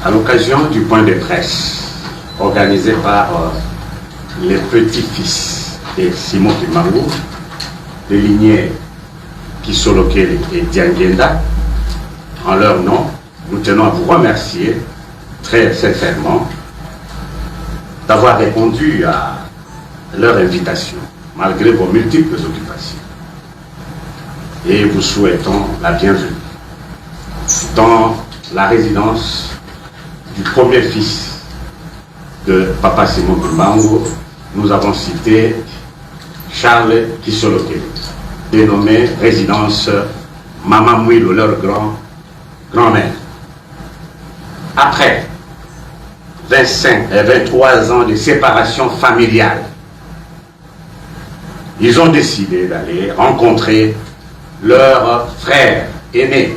À l'occasion du point de presse organisé par les petits-fils de Simon Kimbangu, des lignées Kisolokele et Diangenda, en leur nom, nous tenons à vous remercier très sincèrement d'avoir répondu à leur invitation, malgré vos multiples occupations. Et vous souhaitons la bienvenue dans la résidence du premier fils de Papa Simon Kimbangu. Nous avons cité Charles Kisolokele, dénommé résidence Maman Mouilo, leur grand-mère. Après 25 et 23 ans de séparation familiale, ils ont décidé d'aller rencontrer leur frère aîné,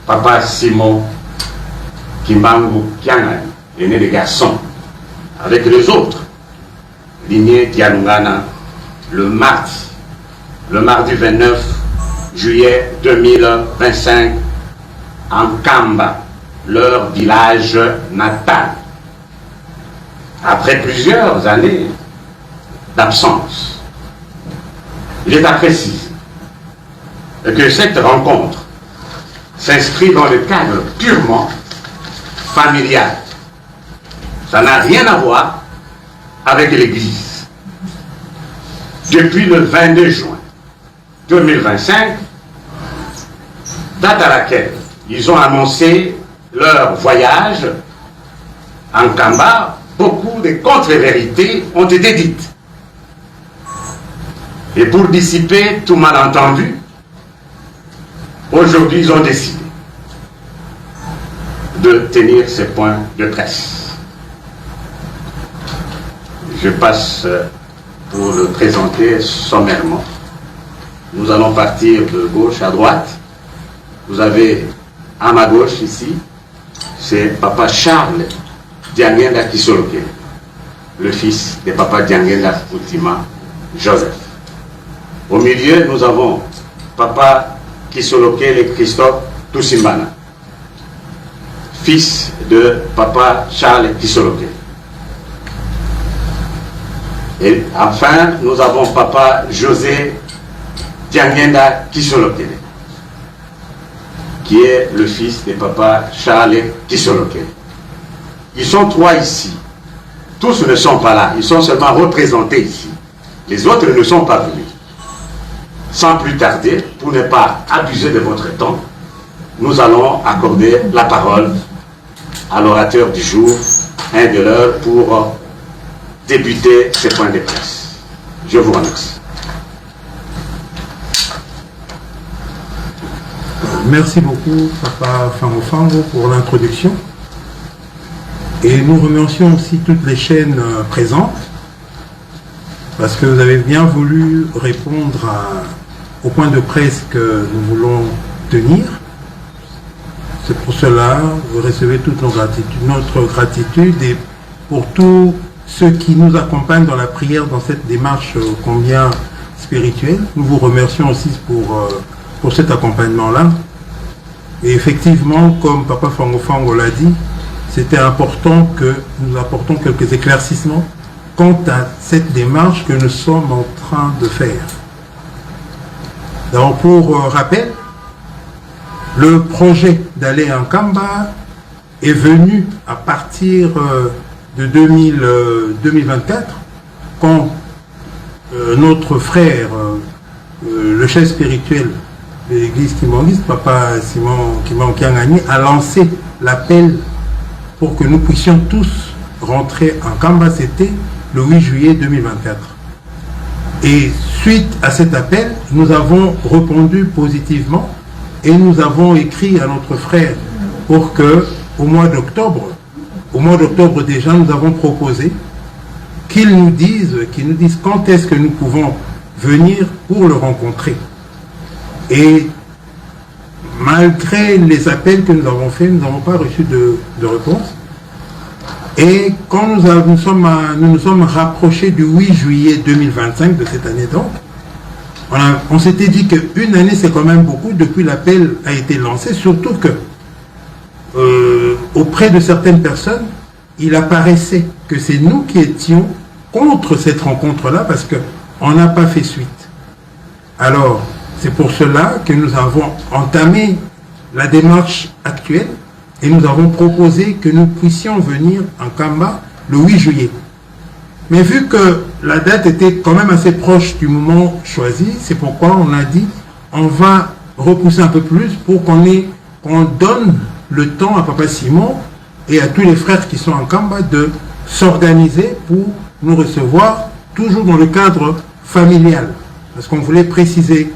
Papa Simon Kimbangu Kiangani, l'aîné des garçons, avec les autres lignées Dialungana, le mardi 29 juillet 2025, en Kamba, leur village natal. Après plusieurs années d'absence, il est à préciser que cette rencontre s'inscrit dans le cadre purement familial. Ça n'a rien à voir avec l'Église. Depuis le 22 juin 2025, date à laquelle ils ont annoncé leur voyage en Kamba, beaucoup de contre-vérités ont été dites. Et pour dissiper tout malentendu, aujourd'hui ils ont décidé de tenir ces points de presse. Je passe pour le présenter sommairement. Nous allons partir de gauche à droite. Vous avez à ma gauche ici, c'est Papa Charles Diangenda Kisolokele, le fils de Papa Diangenda Outima Joseph. Au milieu, nous avons Papa Kisolokele Christophe Tousimbana, fils de Papa Charles Kisolokele. Et enfin, nous avons Papa José Diangenda Kisolokele, qui est le fils de Papa Charles Kisolokele. Ils sont trois ici. Tous ne sont pas là. Ils sont seulement représentés ici. Les autres ne sont pas venus. Sans plus tarder, pour ne pas abuser de votre temps, nous allons accorder la parole à l'orateur du jour, un de leurs, pour débuter ces points de presse. Je vous remercie. Merci beaucoup, Papa Fango, pour l'introduction. Et nous remercions aussi toutes les chaînes présentes, parce que vous avez bien voulu répondre au point de presse que nous voulons tenir. C'est pour cela que vous recevez toute notre gratitude, et pour tous ceux qui nous accompagnent dans la prière, dans cette démarche combien spirituelle. Nous vous remercions aussi pour cet accompagnement-là. Et effectivement, comme Papa Fango l'a dit, c'était important que nous apportons quelques éclaircissements quant à cette démarche que nous sommes en train de faire. Donc, pour rappel, le projet d'aller en Kamba est venu à partir de 2024, quand notre frère, le chef spirituel de l'église kimbanguiste, Papa Simon Kimbangu Kiangani, a lancé l'appel pour que nous puissions tous rentrer en Kamba. C'était le 8 juillet 2024. Et suite à cet appel, nous avons répondu positivement et nous avons écrit à notre frère pour que au mois d'octobre déjà, nous avons proposé qu'il nous dise quand est-ce que nous pouvons venir pour le rencontrer. Et malgré les appels que nous avons faits, nous n'avons pas reçu de réponse. Et quand nous nous sommes rapprochés du 8 juillet 2025 de cette année, donc, on s'était dit qu'une année c'est quand même beaucoup depuis l'appel a été lancé, surtout que auprès de certaines personnes, il apparaissait que c'est nous qui étions contre cette rencontre-là parce qu'on n'a pas fait suite. Alors, c'est pour cela que nous avons entamé la démarche actuelle et nous avons proposé que nous puissions venir en Kamba le 8 juillet. Mais vu que la date était quand même assez proche du moment choisi, c'est pourquoi on a dit on va repousser un peu plus pour qu'on donne le temps à Papa Simon et à tous les frères qui sont en Kamba de s'organiser pour nous recevoir, toujours dans le cadre familial. Parce qu'on voulait préciser,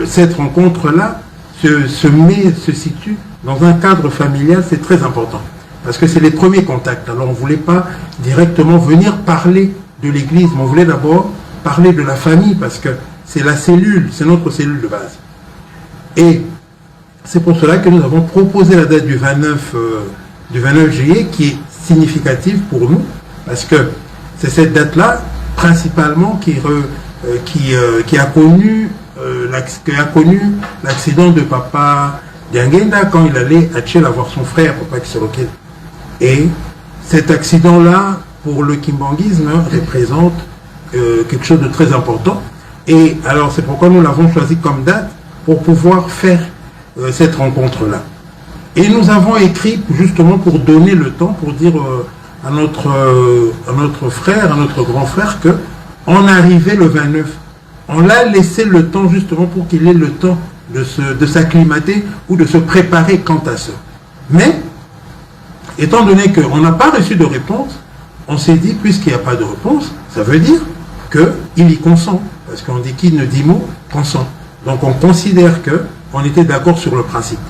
cette rencontre-là se situe dans un cadre familial, c'est très important. Parce que c'est les premiers contacts. Alors on ne voulait pas directement venir parler de l'Église, mais on voulait d'abord parler de la famille, parce que c'est la cellule, c'est notre cellule de base. Et c'est pour cela que nous avons proposé la date du 29 juillet, qui est significative pour nous, parce que c'est cette date-là, principalement, qui a connu l'accident de Papa Diangenda quand il allait à Tchèle voir son frère, Papa Kisolokel. Et cet accident-là, pour le kimbanguisme, représente quelque chose de très important. Et alors, c'est pourquoi nous l'avons choisi comme date, pour pouvoir faire cette rencontre-là. Et nous avons écrit justement pour donner le temps, pour dire à notre frère, à notre grand frère, qu'on arrivait le 29. On l'a laissé le temps justement pour qu'il ait le temps de s'acclimater ou de se préparer quant à ça. Mais, étant donné qu'on n'a pas reçu de réponse, on s'est dit, puisqu'il n'y a pas de réponse, ça veut dire qu'il y consent. Parce qu'on dit qui ne dit mot, consent. Donc on considère qu'on était d'accord sur le principe.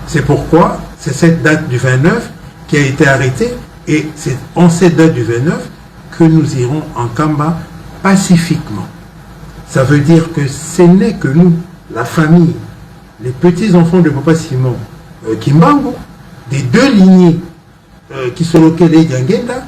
C'est pourquoi c'est cette date du 29 qui a été arrêtée, et c'est en cette date du 29 que nous irons en Kamba pacifiquement. Ça veut dire que ce n'est que nous, la famille, les petits-enfants de Papa Simon Kimbangu, des deux lignées Kisolokele et Diangenda,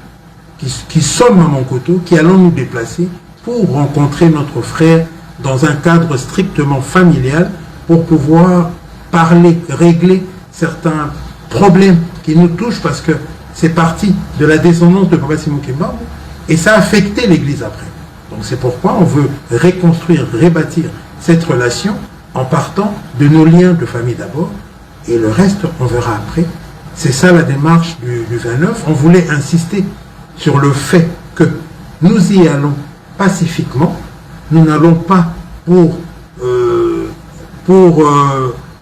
qui sommes à Monkoto, qui allons nous déplacer pour rencontrer notre frère dans un cadre strictement familial, pour pouvoir parler, régler certains problèmes qui nous touchent, parce que c'est parti de la descendance de Papa Simon Kimbangu, et ça a affecté l'Église après. Donc c'est pourquoi on veut reconstruire, rebâtir cette relation en partant de nos liens de famille d'abord, et le reste on verra après. C'est ça la démarche du 29. On voulait insister sur le fait que nous y allons pacifiquement. Nous n'allons pas pour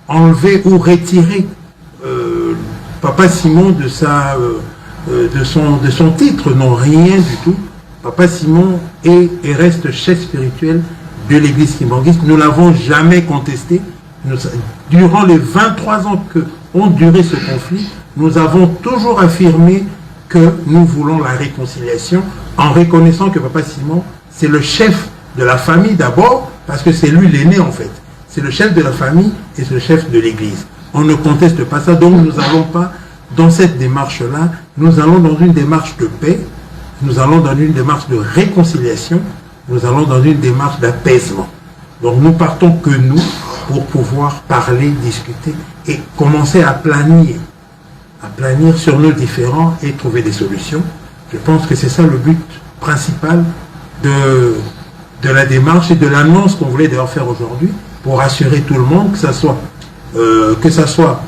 enlever ou retirer Papa Simon de son titre. Non, rien du tout. Papa Simon est et reste chef spirituel de l'église kimbanguiste. Nous ne l'avons jamais contesté. Durant les 23 ans que ont duré ce conflit, nous avons toujours affirmé que nous voulons la réconciliation, en reconnaissant que Papa Simon, c'est le chef de la famille d'abord, parce que c'est lui l'aîné en fait. C'est le chef de la famille et c'est le chef de l'église. On ne conteste pas ça, donc nous n'allons pas dans cette démarche-là, nous allons dans une démarche de paix, nous allons dans une démarche de réconciliation, nous allons dans une démarche d'apaisement. Donc nous partons que nous pour pouvoir parler, discuter et commencer à planir sur nos différends et trouver des solutions. Je pense que c'est ça le but principal de la démarche et de l'annonce qu'on voulait d'ailleurs faire aujourd'hui, pour assurer tout le monde, que ça soit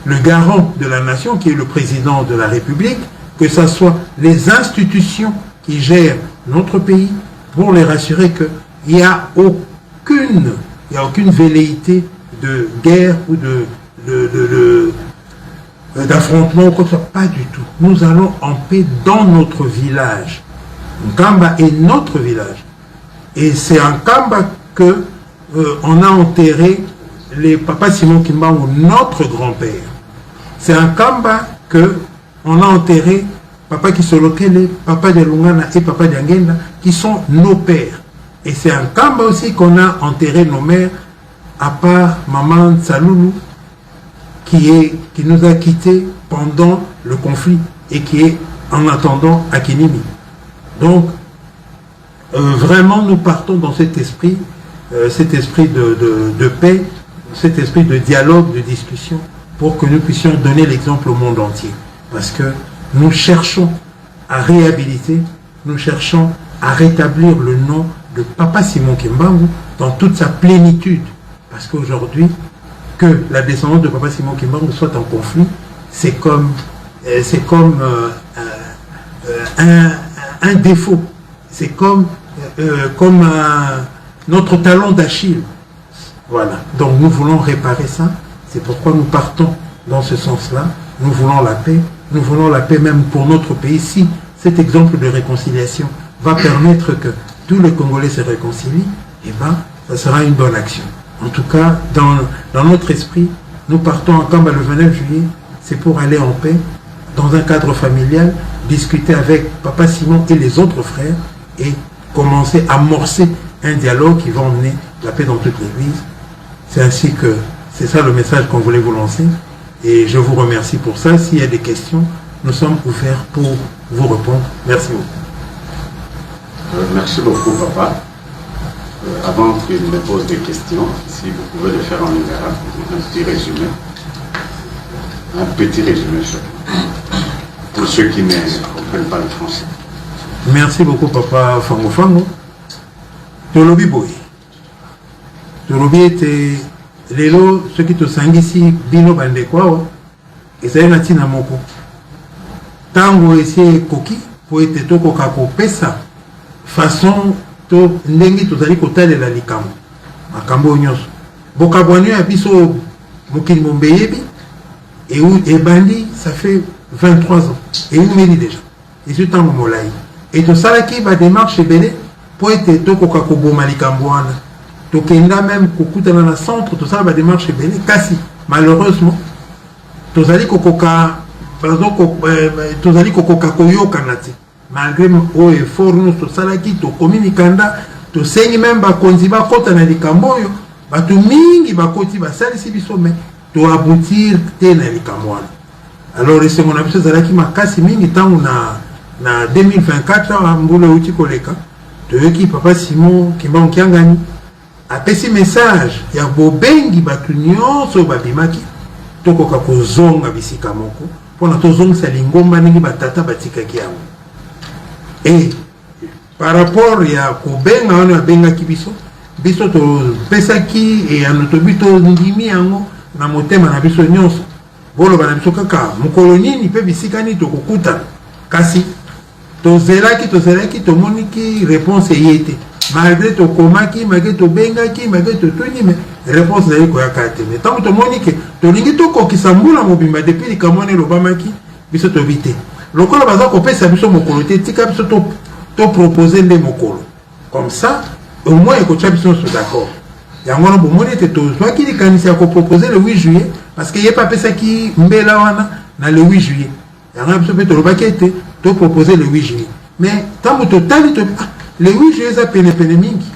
le garant de la nation, qui est le président de la République, que ce soit les institutions qui gèrent notre pays, pour les rassurer qu'il n'y a aucune velléité de guerre ou d'affrontement ou quoi que ce soit. Pas du tout. Nous allons en paix dans notre village. Nkamba est notre village. Et c'est en Kamba que on a enterré les Papa Simon Kimbangu, notre grand-père. C'est en Kamba que on a enterré Papa Kisolokele, Papa de Lungana et Papa Diangenda, qui sont nos pères. Et c'est en Kamba aussi qu'on a enterré nos mères, à part Maman Saloulou, qui nous a quittés pendant le conflit et qui est en attendant à Kinimi. Donc, vraiment, nous partons dans cet esprit de paix, cet esprit de dialogue, de discussion, pour que nous puissions donner l'exemple au monde entier. Parce que nous cherchons à réhabiliter, nous cherchons à rétablir le nom de Papa Simon Kimbangu dans toute sa plénitude. Parce qu'aujourd'hui, que la descendance de Papa Simon Kimbangu soit en conflit, c'est comme un défaut. C'est comme notre talon d'Achille. Voilà. Donc nous voulons réparer ça. C'est pourquoi nous partons dans ce sens-là. Nous voulons la paix. Nous voulons la paix même pour notre pays. Si cet exemple de réconciliation va permettre que tous les Congolais se réconcilient, eh bien, ça sera une bonne action. En tout cas, dans notre esprit, nous partons en Kamba le 29 juillet. C'est pour aller en paix, dans un cadre familial, discuter avec Papa Simon et les autres frères et commencer à amorcer un dialogue qui va emmener la paix dans toute l'Église. C'est ainsi que c'est ça le message qu'on voulait vous lancer. Et je vous remercie pour ça. S'il y a des questions, nous sommes ouverts pour vous répondre. Merci beaucoup. Merci beaucoup, Papa. Avant qu'il me pose des questions, si vous pouvez le faire en lingala, un petit résumé. Un petit résumé, pour ceux qui ne comprennent pas le français. Merci beaucoup, Papa Fango Fango. Tolobi boy. Tolobi était lelo, ceux qui te sangisi bino bande quoi, et ça y est na moko. Tango essayer koki pour être toko kako pesa façon to ndengi tozali kotale la likambo. Makambo nyos. Bokabwanyo ya biso mokili mombeyebi et bandi ça fait 23 ans et il me dit déjà. Et ce temps molai. Et tout ça là qui va démarche belé pour être toko kako boma likambo wana. Tokenda même kokuta dans le centre tout ça va démarche belé kasi malheureusement tozali kokoka par exemple tozali kokoka koyoka nati malgré au effort nous tout ça là qui to communicanda to sengi même ba konzi ba kota na likambo yo batu mingi ba koti ba salisi biso mais to aboutir te na likambo wana. Alors c'est mon avis zalaki makasi mingi tangu na 2024 mbule uti koleka to yoki Papa Simon Kimbangu Kiangani apesi message ya bobengi batu nyonso babimaki tokoka kozonga bisika moko pona tozongisa lingomba ningi batata batikaki yango. Et par rapport ya kobenga wana abengaki biso to pesaki e anotobi to ndimi yango na motema na biso nyonso boloba na biso kaka mokolo nini mpe bisika nini tokokuta kasi tozelaki tomoniki réponse eyete malgré tokomaki malgré tobengaki malgré totuni mais réponse ezali koyaka te mais ntango tomoni ke tolingi tokokisa mbula mobimba depuis likambo wana elobamaki biso tobi te lokola baza kopesa biso mokolo te tika biso topropose nde mokolo comme ça au moins ekotya biso nyonso d'accord yango wana bomoni ete tozwaki likanisi ya kopropose le 8 juillet parce que ye pa apesaki mbela wana na le 8 juillet yango na biso mpe tolobaki ete topropose le 8 juillet mais ntango totali le 8 juillet eza penepene mingi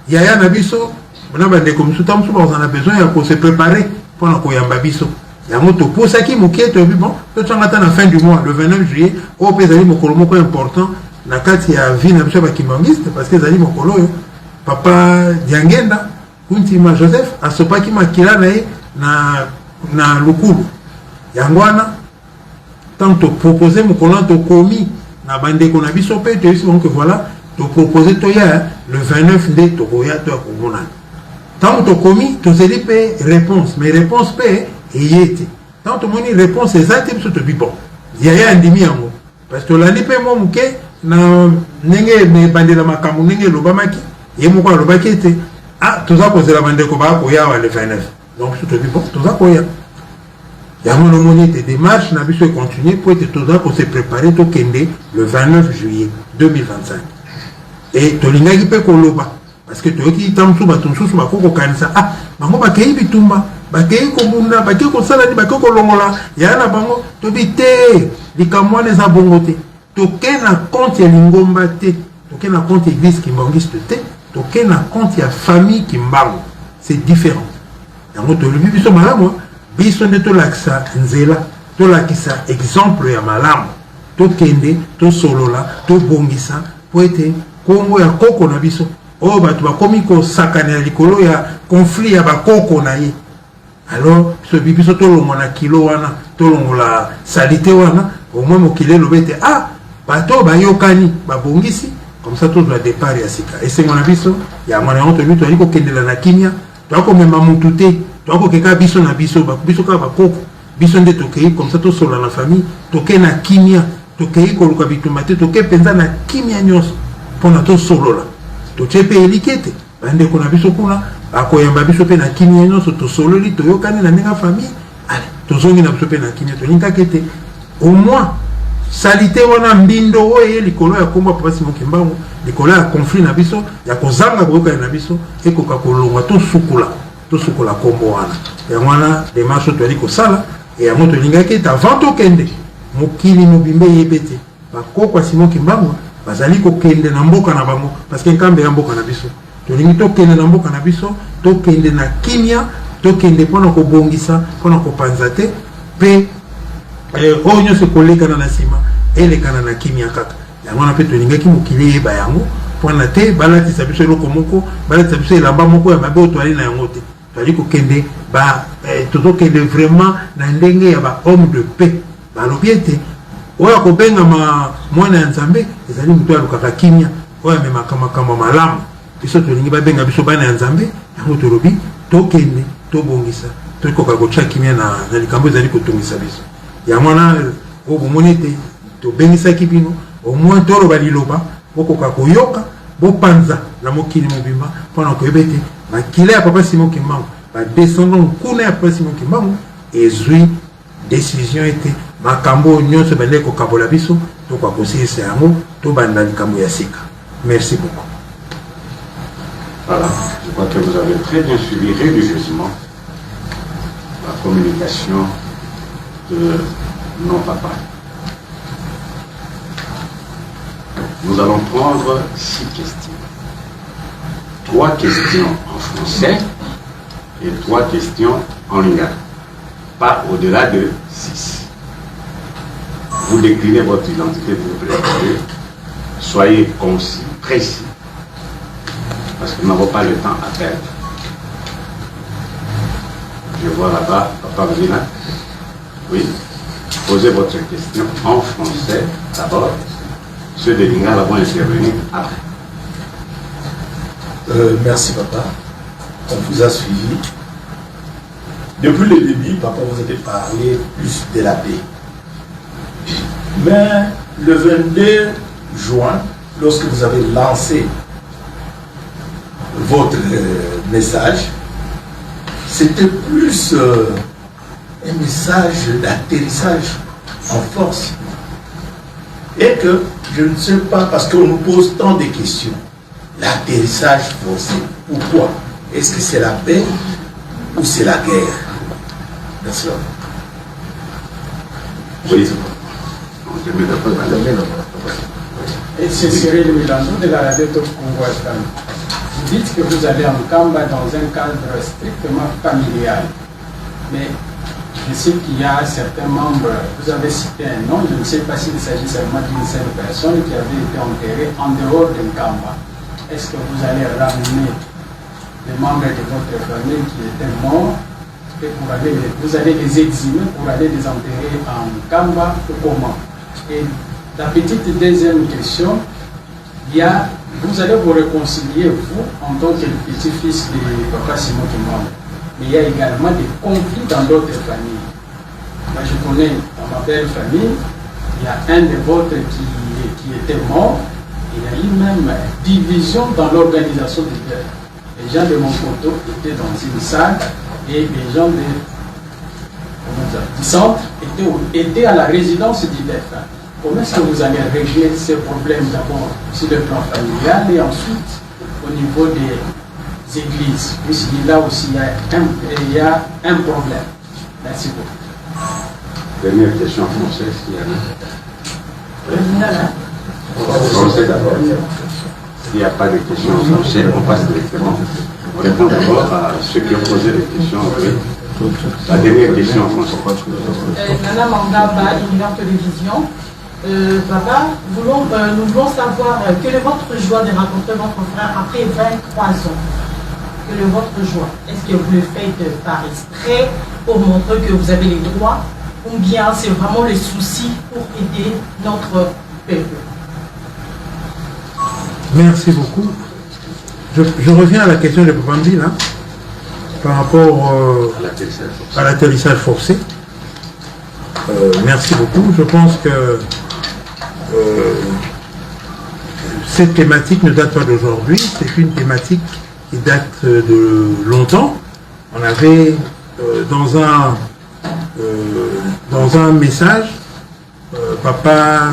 yaya na biso na bandeko mosusu ntango mosusu bazala na besoin ya kose préparer mpona koyamba biso yango topusaki mokie toyebi bon totanga ata na fin du mois le 29 juillet oyo mpe ezali mokolo moko important na kati ya vie na biso ya bakimbangiste parce que ezali mokolo oyo Papa Diangenda Kuntima Joseph asopaki makila na ye na lukulu yango wana ntango topropose mokolo wana tokomi na bandeko na biso mpe toyebisi bango ke voilà topropose toya le 29 nde tokoya to ya komonana ntango tokomi tozeli mpe réponse mais réponse mpe eye te ntango tomoni réponse eza te biso tobi bon yaya andimi yango parce que tolandi mpe mwa moke na ndenge mebandela makambo ndenge elobamaki ye moko alobaki ete toza kozela bandeko baa koya wa le 29 donc biso tobi bon toza koya yango nomoni ete démarche na biso econtinue po ete toza kose préparer tokende le 29 juillet 2025 et tolingaki mpe koloba parce que toyoki ntango mosusu bato mosusu bakoki kokanisa bango bakei bitumba bakei kobunda bakei kosala ni bakei kolongola yaya na bango tobi te likambo wana eza bongo te toke na compte ya lingomba te toke na compte église kimbangiste te toke na compte ya famille Kimbangu c'est différent yango tolobi biso malamu biso nde tolakisa nzela tolakisa exemple ya malamu tokende tosolola tobongisa po ete kongo ya koko na biso oyo bato bakomi kosakana likolo ya conflit ya bakoko na ye alors ce biso tolongo na kilo wana tolongo la salité wana au moins mokile lobete ah bato bayokani babongisi comme ça tout doit départ ya sika et c'est mon biso ya mwana honte lui to aliko kendela na kimia to ko mema mutu te to ko keka biso na biso biso ka bakoko biso nde tokei comme ça to sola na famille toke na kimia tokei ko luka bitumate toke penza na kimia nyos pona to solola to chepe elikete bande ko na biso kuna akoyamba biso pe na kimia nyos to sololi to yokani na ninga famille allez to zongi na biso pe na kimia to linka kete au moins salité wana mbindo oye likolo ya komba papa Simon Kimbangu likolo ya conflit na biso ya kozanga boyoka na biso ekoka kolongwa to sukula kombo wana ya wana démarche to ali kosala et ya moto lingaki ta vanto kende mokili mobimbe yebete bakoko Simon Kimbangu bazali ko kende na mboka na bango parce que nkambe ya mboka na biso to lingi to kende na mboka na biso to kende na kimia to kende pona ko bongisa pona ko panzate pe onyo se koleka na sima elekana na kimia kaka yango na pe to lingaki mokili yeba yango pona te balati sabiso loko moko balati sabiso elamba moko ya mabe to ali na yango te to ali ko kende ba to kende vraiment na ndenge ya ba homme de paix ba lobiete oya ko benga mwana ya Nzambe ezali mutu alukaka kimia oya mema kama malamu biso to lingi ba benga biso bana ya Nzambe yango to lobi to kende to bongisa to ko ka ko kimia na likambo ezali ko tungisa biso ya mwana o bomonete to bengisa kibino au moins tolo baliloba bokoka koyoka bopanza na mokili mobimba pona ko ebete makile ya papa Simon Kimbangu ba descendant kuna ya papa Simon Kimbangu ezui décision était makambo nyonso bande ko kabola biso to kwa kosisa yango to banda likambo ya sika. Merci beaucoup. Voilà, je crois que vous avez très bien suivi religieusement la communication de nos papas. Nous allons prendre 6 questions. 3 questions en français et 3 questions en lingala. Pas au-delà de 6. Vous déclinez votre identité, vous préparez. Soyez concis, précis. Parce que nous n'avons pas le temps à perdre. Je vois là-bas, Papa Vina. Oui. Posez votre question en français d'abord. Ceux de Lingala vont intervenir après. Merci papa. On vous a suivi. Depuis le début, papa, vous avez parlé plus de la paix. Mais le 22 juin, lorsque vous avez lancé votre message, c'était plus un message d'atterrissage en force. Et que je ne sais pas, parce qu'on nous pose tant de questions. L'atterrissage forcé, pourquoi? Est-ce que c'est la paix ou c'est la guerre? Merci. Oui. Et c'est Cyril Milanzo de la radio Top Congo FM. Vous dites que vous allez en Kamba dans un cadre strictement familial. Mais je sais qu'il y a certains membres, vous avez cité un nom, je ne sais pas s'il s'agit seulement d'une seule personne qui avait été enterrée en dehors de Kamba. Est-ce que vous allez ramener les membres de votre famille qui étaient morts et vous allez les eximer pour aller les enterrer en Kamba ou comment? Et la petite deuxième question, vous allez vous réconcilier, vous, en tant que petit-fils de Papa Simon Kimbangu. Mais il y a également des conflits dans d'autres familles. Moi, je connais dans ma belle famille, il y a un de vôtres qui était mort. Il y a eu même division dans l'organisation du deuil. Les gens de mon coteau étaient dans une salle et les gens du centre étaient à la résidence du défunt. Comment est-ce que vous allez régler ces problèmes d'abord sur le plan familial et ensuite au niveau des églises? Puisque là aussi il y a un problème. Merci beaucoup. Dernière question en français, s'il y en a. Français d'abord. S'il n'y a pas de questions en français, on passe directement. On répond d'abord à ceux qui ont posé des questions. La dernière question en français. Nana Mangaba, Univers Télévision. Papa, nous voulons savoir quelle est votre joie de rencontrer votre frère après 23 ans. que le votre joie? Est-ce que vous le faites par exprès pour montrer que vous avez les droits, ou bien c'est vraiment le souci pour aider notre peuple? Merci beaucoup. Je reviens à la question de Papambi, là, par rapport à l'atterrissage forcé. Merci beaucoup. Je pense que cette thématique ne date pas d'aujourd'hui. C'est une thématique qui date de longtemps. On avait dans un message, Papa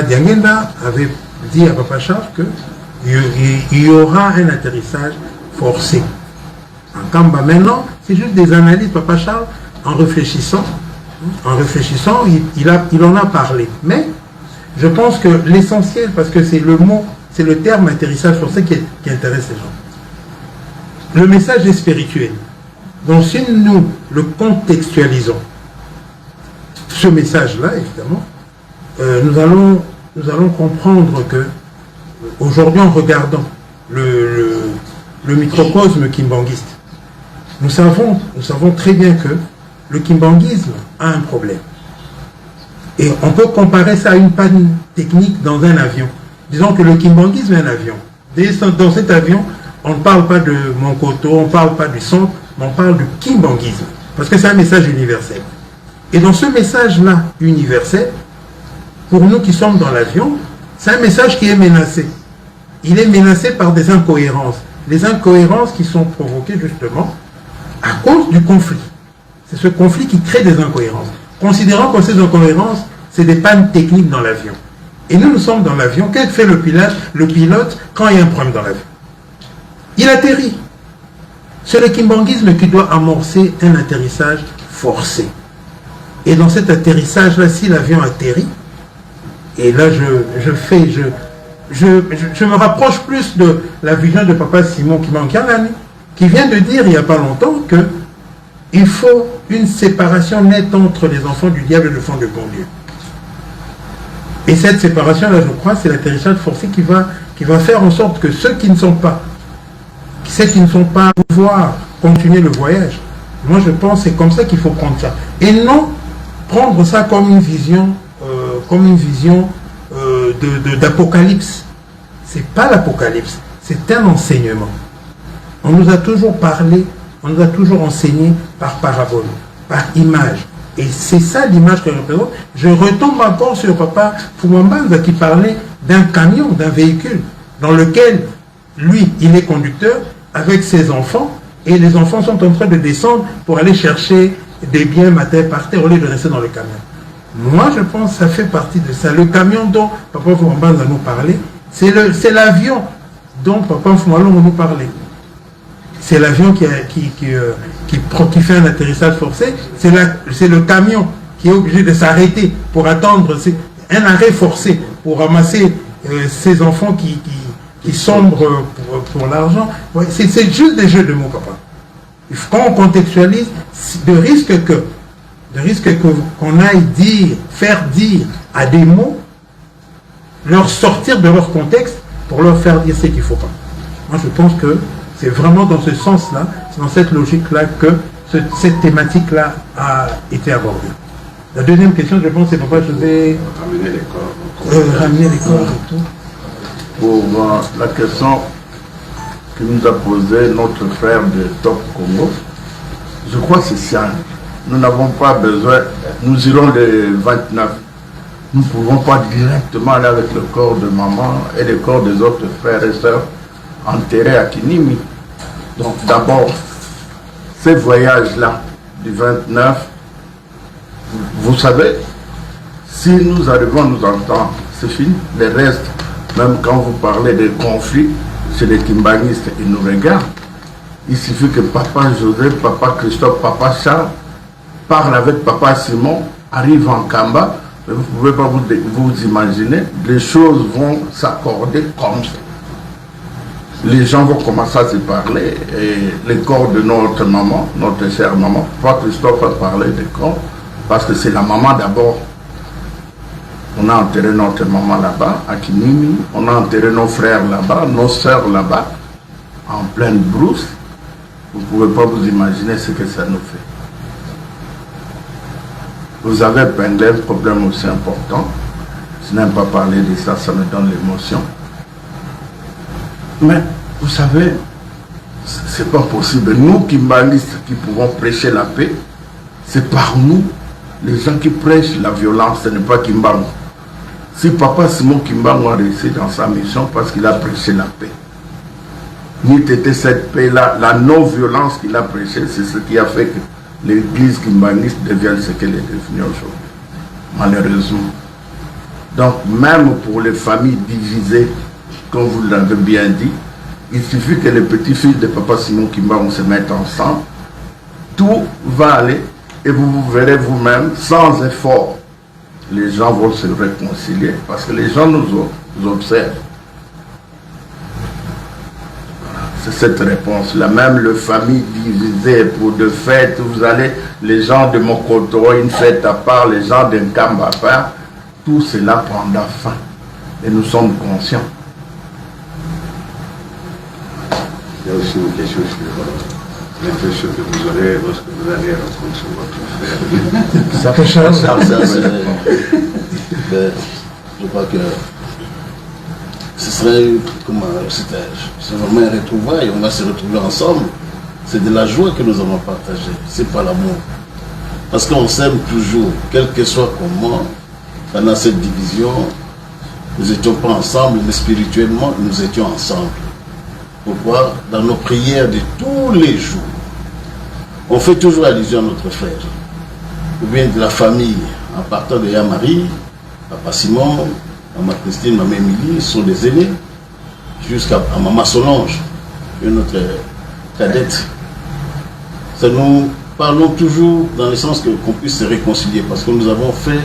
Diangenda avait dit à Papa Charles qu'il y aura un atterrissage forcé. En Kamba, maintenant, c'est juste des analyses. Papa Charles, en réfléchissant, il en a parlé. Mais je pense que l'essentiel, parce que c'est le terme atterrissage forcé qui intéresse les gens. Le message est spirituel. Donc si nous le contextualisons, ce message-là, évidemment, nous allons comprendre que aujourd'hui, en regardant le microcosme kimbanguiste, nous savons très bien que le kimbanguisme a un problème. Et on peut comparer ça à une panne technique dans un avion. Disons que le kimbanguisme est un avion. Dans cet avion, on ne parle pas de Monkoto, on ne parle pas du centre, mais on parle du kimbanguisme. Parce que c'est un message universel. Et dans ce message-là universel, pour nous qui sommes dans l'avion, c'est un message qui est menacé. Il est menacé par des incohérences. Les incohérences qui sont provoquées justement à cause du conflit. C'est ce conflit qui crée des incohérences. Considérant que ces incohérences, c'est des pannes techniques dans l'avion. Et nous sommes dans l'avion. Qu'est-ce que fait le pilote quand il y a un problème dans l'avion? Il atterrit. C'est le kimbanguisme qui doit amorcer un atterrissage forcé. Et dans cet atterrissage-là, si l'avion atterrit, et là je me rapproche plus de la vision de Papa Simon Kimbanguian, qui vient de dire il n'y a pas longtemps qu'il faut une séparation nette entre les enfants du diable et les enfants de bon Dieu. Et cette séparation-là, je crois, c'est l'atterrissage forcé qui va faire en sorte que ceux qui ne sont pas pouvoir continuer le voyage. Moi, je pense que c'est comme ça qu'il faut prendre ça. Et non prendre ça comme une vision d'apocalypse. C'est pas l'apocalypse, c'est un enseignement. On nous a toujours parlé, on nous a toujours enseigné par parabole, par image. Et c'est ça l'image que je représente. Je retombe encore sur Papa Fumambanza qui parlait d'un camion, d'un véhicule, dans lequel lui, il est conducteur avec ses enfants, et les enfants sont en train de descendre pour aller chercher des biens matériels par terre au lieu de rester dans le camion. Moi, je pense que ça fait partie de ça. Le camion dont Papa Fumambanza nous parlait, c'est l'avion dont Papa Fumambanza nous parlait. C'est l'avion qui fait un atterrissage forcé. C'est le camion qui est obligé de s'arrêter pour attendre un arrêt forcé pour ramasser ces enfants qui sombrent pour l'argent. Ouais, c'est juste des jeux de mots, papa. Quand on contextualise, de risque qu'on aille faire dire à des mots, leur sortir de leur contexte pour leur faire dire ce qu'il ne faut pas. Moi, je pense que c'est vraiment dans ce sens-là, c'est dans cette logique-là que cette thématique-là a été abordée. La deuxième question, je pense, c'est pourquoi je vais ramener les corps et tout. Pour la question que nous a posée notre frère de Top Congo, je crois que c'est ça. Nous n'avons pas besoin, nous irons le 29. Nous ne pouvons pas directement aller avec le corps de maman et le corps des autres frères et sœurs enterrés à Kinimi. Donc d'abord, ces voyages-là du 29, vous savez, si nous arrivons à nous entendre, c'est fini. Le reste, même quand vous parlez de conflits, chez les kimbanguistes, ils nous regardent. Il suffit que Papa Joseph, Papa Christophe, Papa Charles parle avec Papa Simon, arrive en Kamba, mais vous ne pouvez pas vous imaginer, les choses vont s'accorder comme ça. Les gens vont commencer à se parler, et le corps de notre maman, notre chère maman, Papa Christophe a parlé de corps, parce que c'est la maman d'abord. On a enterré notre maman là-bas, à Kinimi, on a enterré nos frères là-bas, nos sœurs là-bas, en pleine brousse. Vous ne pouvez pas vous imaginer ce que ça nous fait. Vous avez épinglé un problème aussi important. Je n'aime pas parler de ça, ça me donne l'émotion. Mais vous savez, c'est pas possible. Nous, kimbalistes, qui pouvons prêcher la paix, c'est par nous, les gens qui prêchent la violence, ce n'est pas Kimbangu. Si Papa Simon Kimbangu a réussi dans sa mission parce qu'il a prêché la paix, n'eût été cette paix-là, la non-violence qu'il a prêchée, c'est ce qui a fait que l'église kimbanguiste devienne ce qu'elle est devenue aujourd'hui. Malheureusement. Donc, même pour les familles divisées, comme vous l'avez bien dit, il suffit que les petits-fils de Papa Simon Kimbangu se mettent ensemble, tout va aller et vous verrez vous-même, sans effort, les gens vont se réconcilier parce que les gens nous observent. C'est cette réponse-là. Même les familles divisées pour de fêtes, vous allez, les gens de Mokoto, une fête à part, les gens de Nkamba à part, tout cela prendra fin. Et nous sommes conscients. Il y a aussi une question sur l'impression que vous aurez lorsque vous allez rencontrer votre frère. Ça fait cher. Je crois que ce serait c'est vraiment un retrouvaille, on va se retrouver ensemble. C'est de la joie que nous avons partagée, c'est pas l'amour. Parce qu'on s'aime toujours, quel que soit comment, pendant cette division, nous n'étions pas ensemble, mais spirituellement, nous étions ensemble. Pourquoi? Dans nos prières de tous les jours, on fait toujours allusion à notre frère, ou bien de la famille, en partant de Yamari, Papa Simon, Maman Christine, Maman Émilie, sont des aînés, jusqu'à Maman Solange, une autre cadette. Ça nous parlons toujours dans le sens qu'on puisse se réconcilier, parce que nous avons fait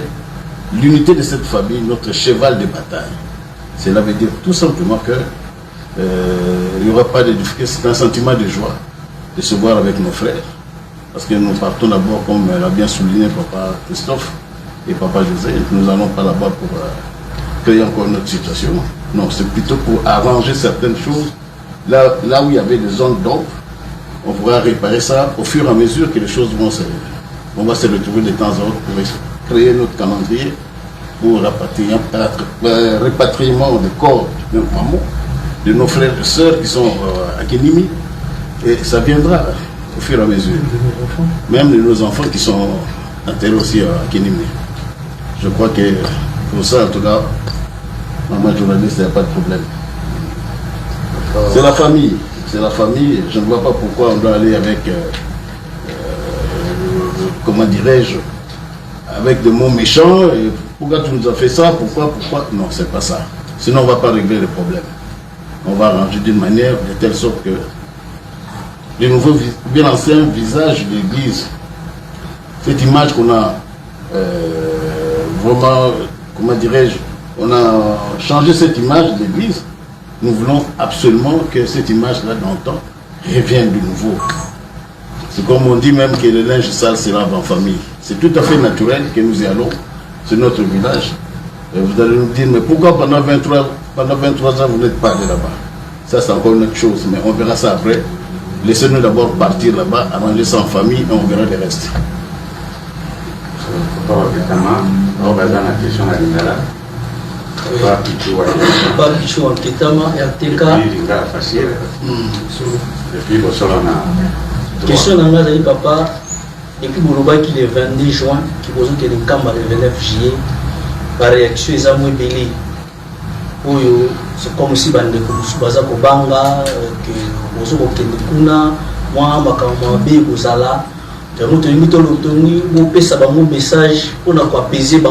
l'unité de cette famille, notre cheval de bataille. Cela veut dire tout simplement que il n'y aura pas de difficulté, c'est un sentiment de joie de se voir avec nos frères. Parce que nous partons d'abord, comme l'a bien souligné Papa Christophe et Papa José, nous n'allons pas là-bas pour créer encore une autre situation. Non, c'est plutôt pour arranger certaines choses. Là où il y avait des zones d'ombre, on pourra réparer ça au fur et à mesure que les choses vont se... On va se retrouver de temps en temps pour créer notre calendrier pour répatriement des corps de nos mamans, de nos frères et sœurs qui sont à Kénimi. Et ça viendra au fur et à mesure. Même de nos enfants qui sont enterrés aussi à Kénimi. Je crois que pour ça, en tout cas, maman journaliste, il n'y a pas de problème. C'est la famille. C'est la famille. Je ne vois pas pourquoi on doit aller avec, comment dirais-je, avec des mots méchants. Et pourquoi tu nous as fait ça? Pourquoi? Non, c'est pas ça. Sinon, on ne va pas régler le problème. On va arranger d'une manière de telle sorte que le nouveau, bien ancien visage de l'Église, cette image qu'on a vraiment, comment dirais-je, on a changé cette image de l'Église. Nous voulons absolument que cette image-là d'antan revienne de nouveau. C'est comme on dit même que le linge sale se lave en famille. C'est tout à fait naturel que nous y allons. C'est notre village. Et vous allez nous dire, mais pourquoi pendant 23 ans vous n'êtes pas allé là-bas? Ça c'est encore une autre chose, mais on verra ça après. Laissez-nous d'abord partir là-bas, arranger ça en famille et on verra le reste. Pas Pichou en Ketama et en TK. Question d'Angazali Papa, depuis Boulouba qui est le 22 juin, qui pose que le camp le 29 juillet, par réaction ils ont moins belé. C'est comme si bande de Baza Kobanga, que Bozo Kendekuna, moi, Makama B, Bozala, nous tenons l'autonomie, nous payons un message pour nous apaiser.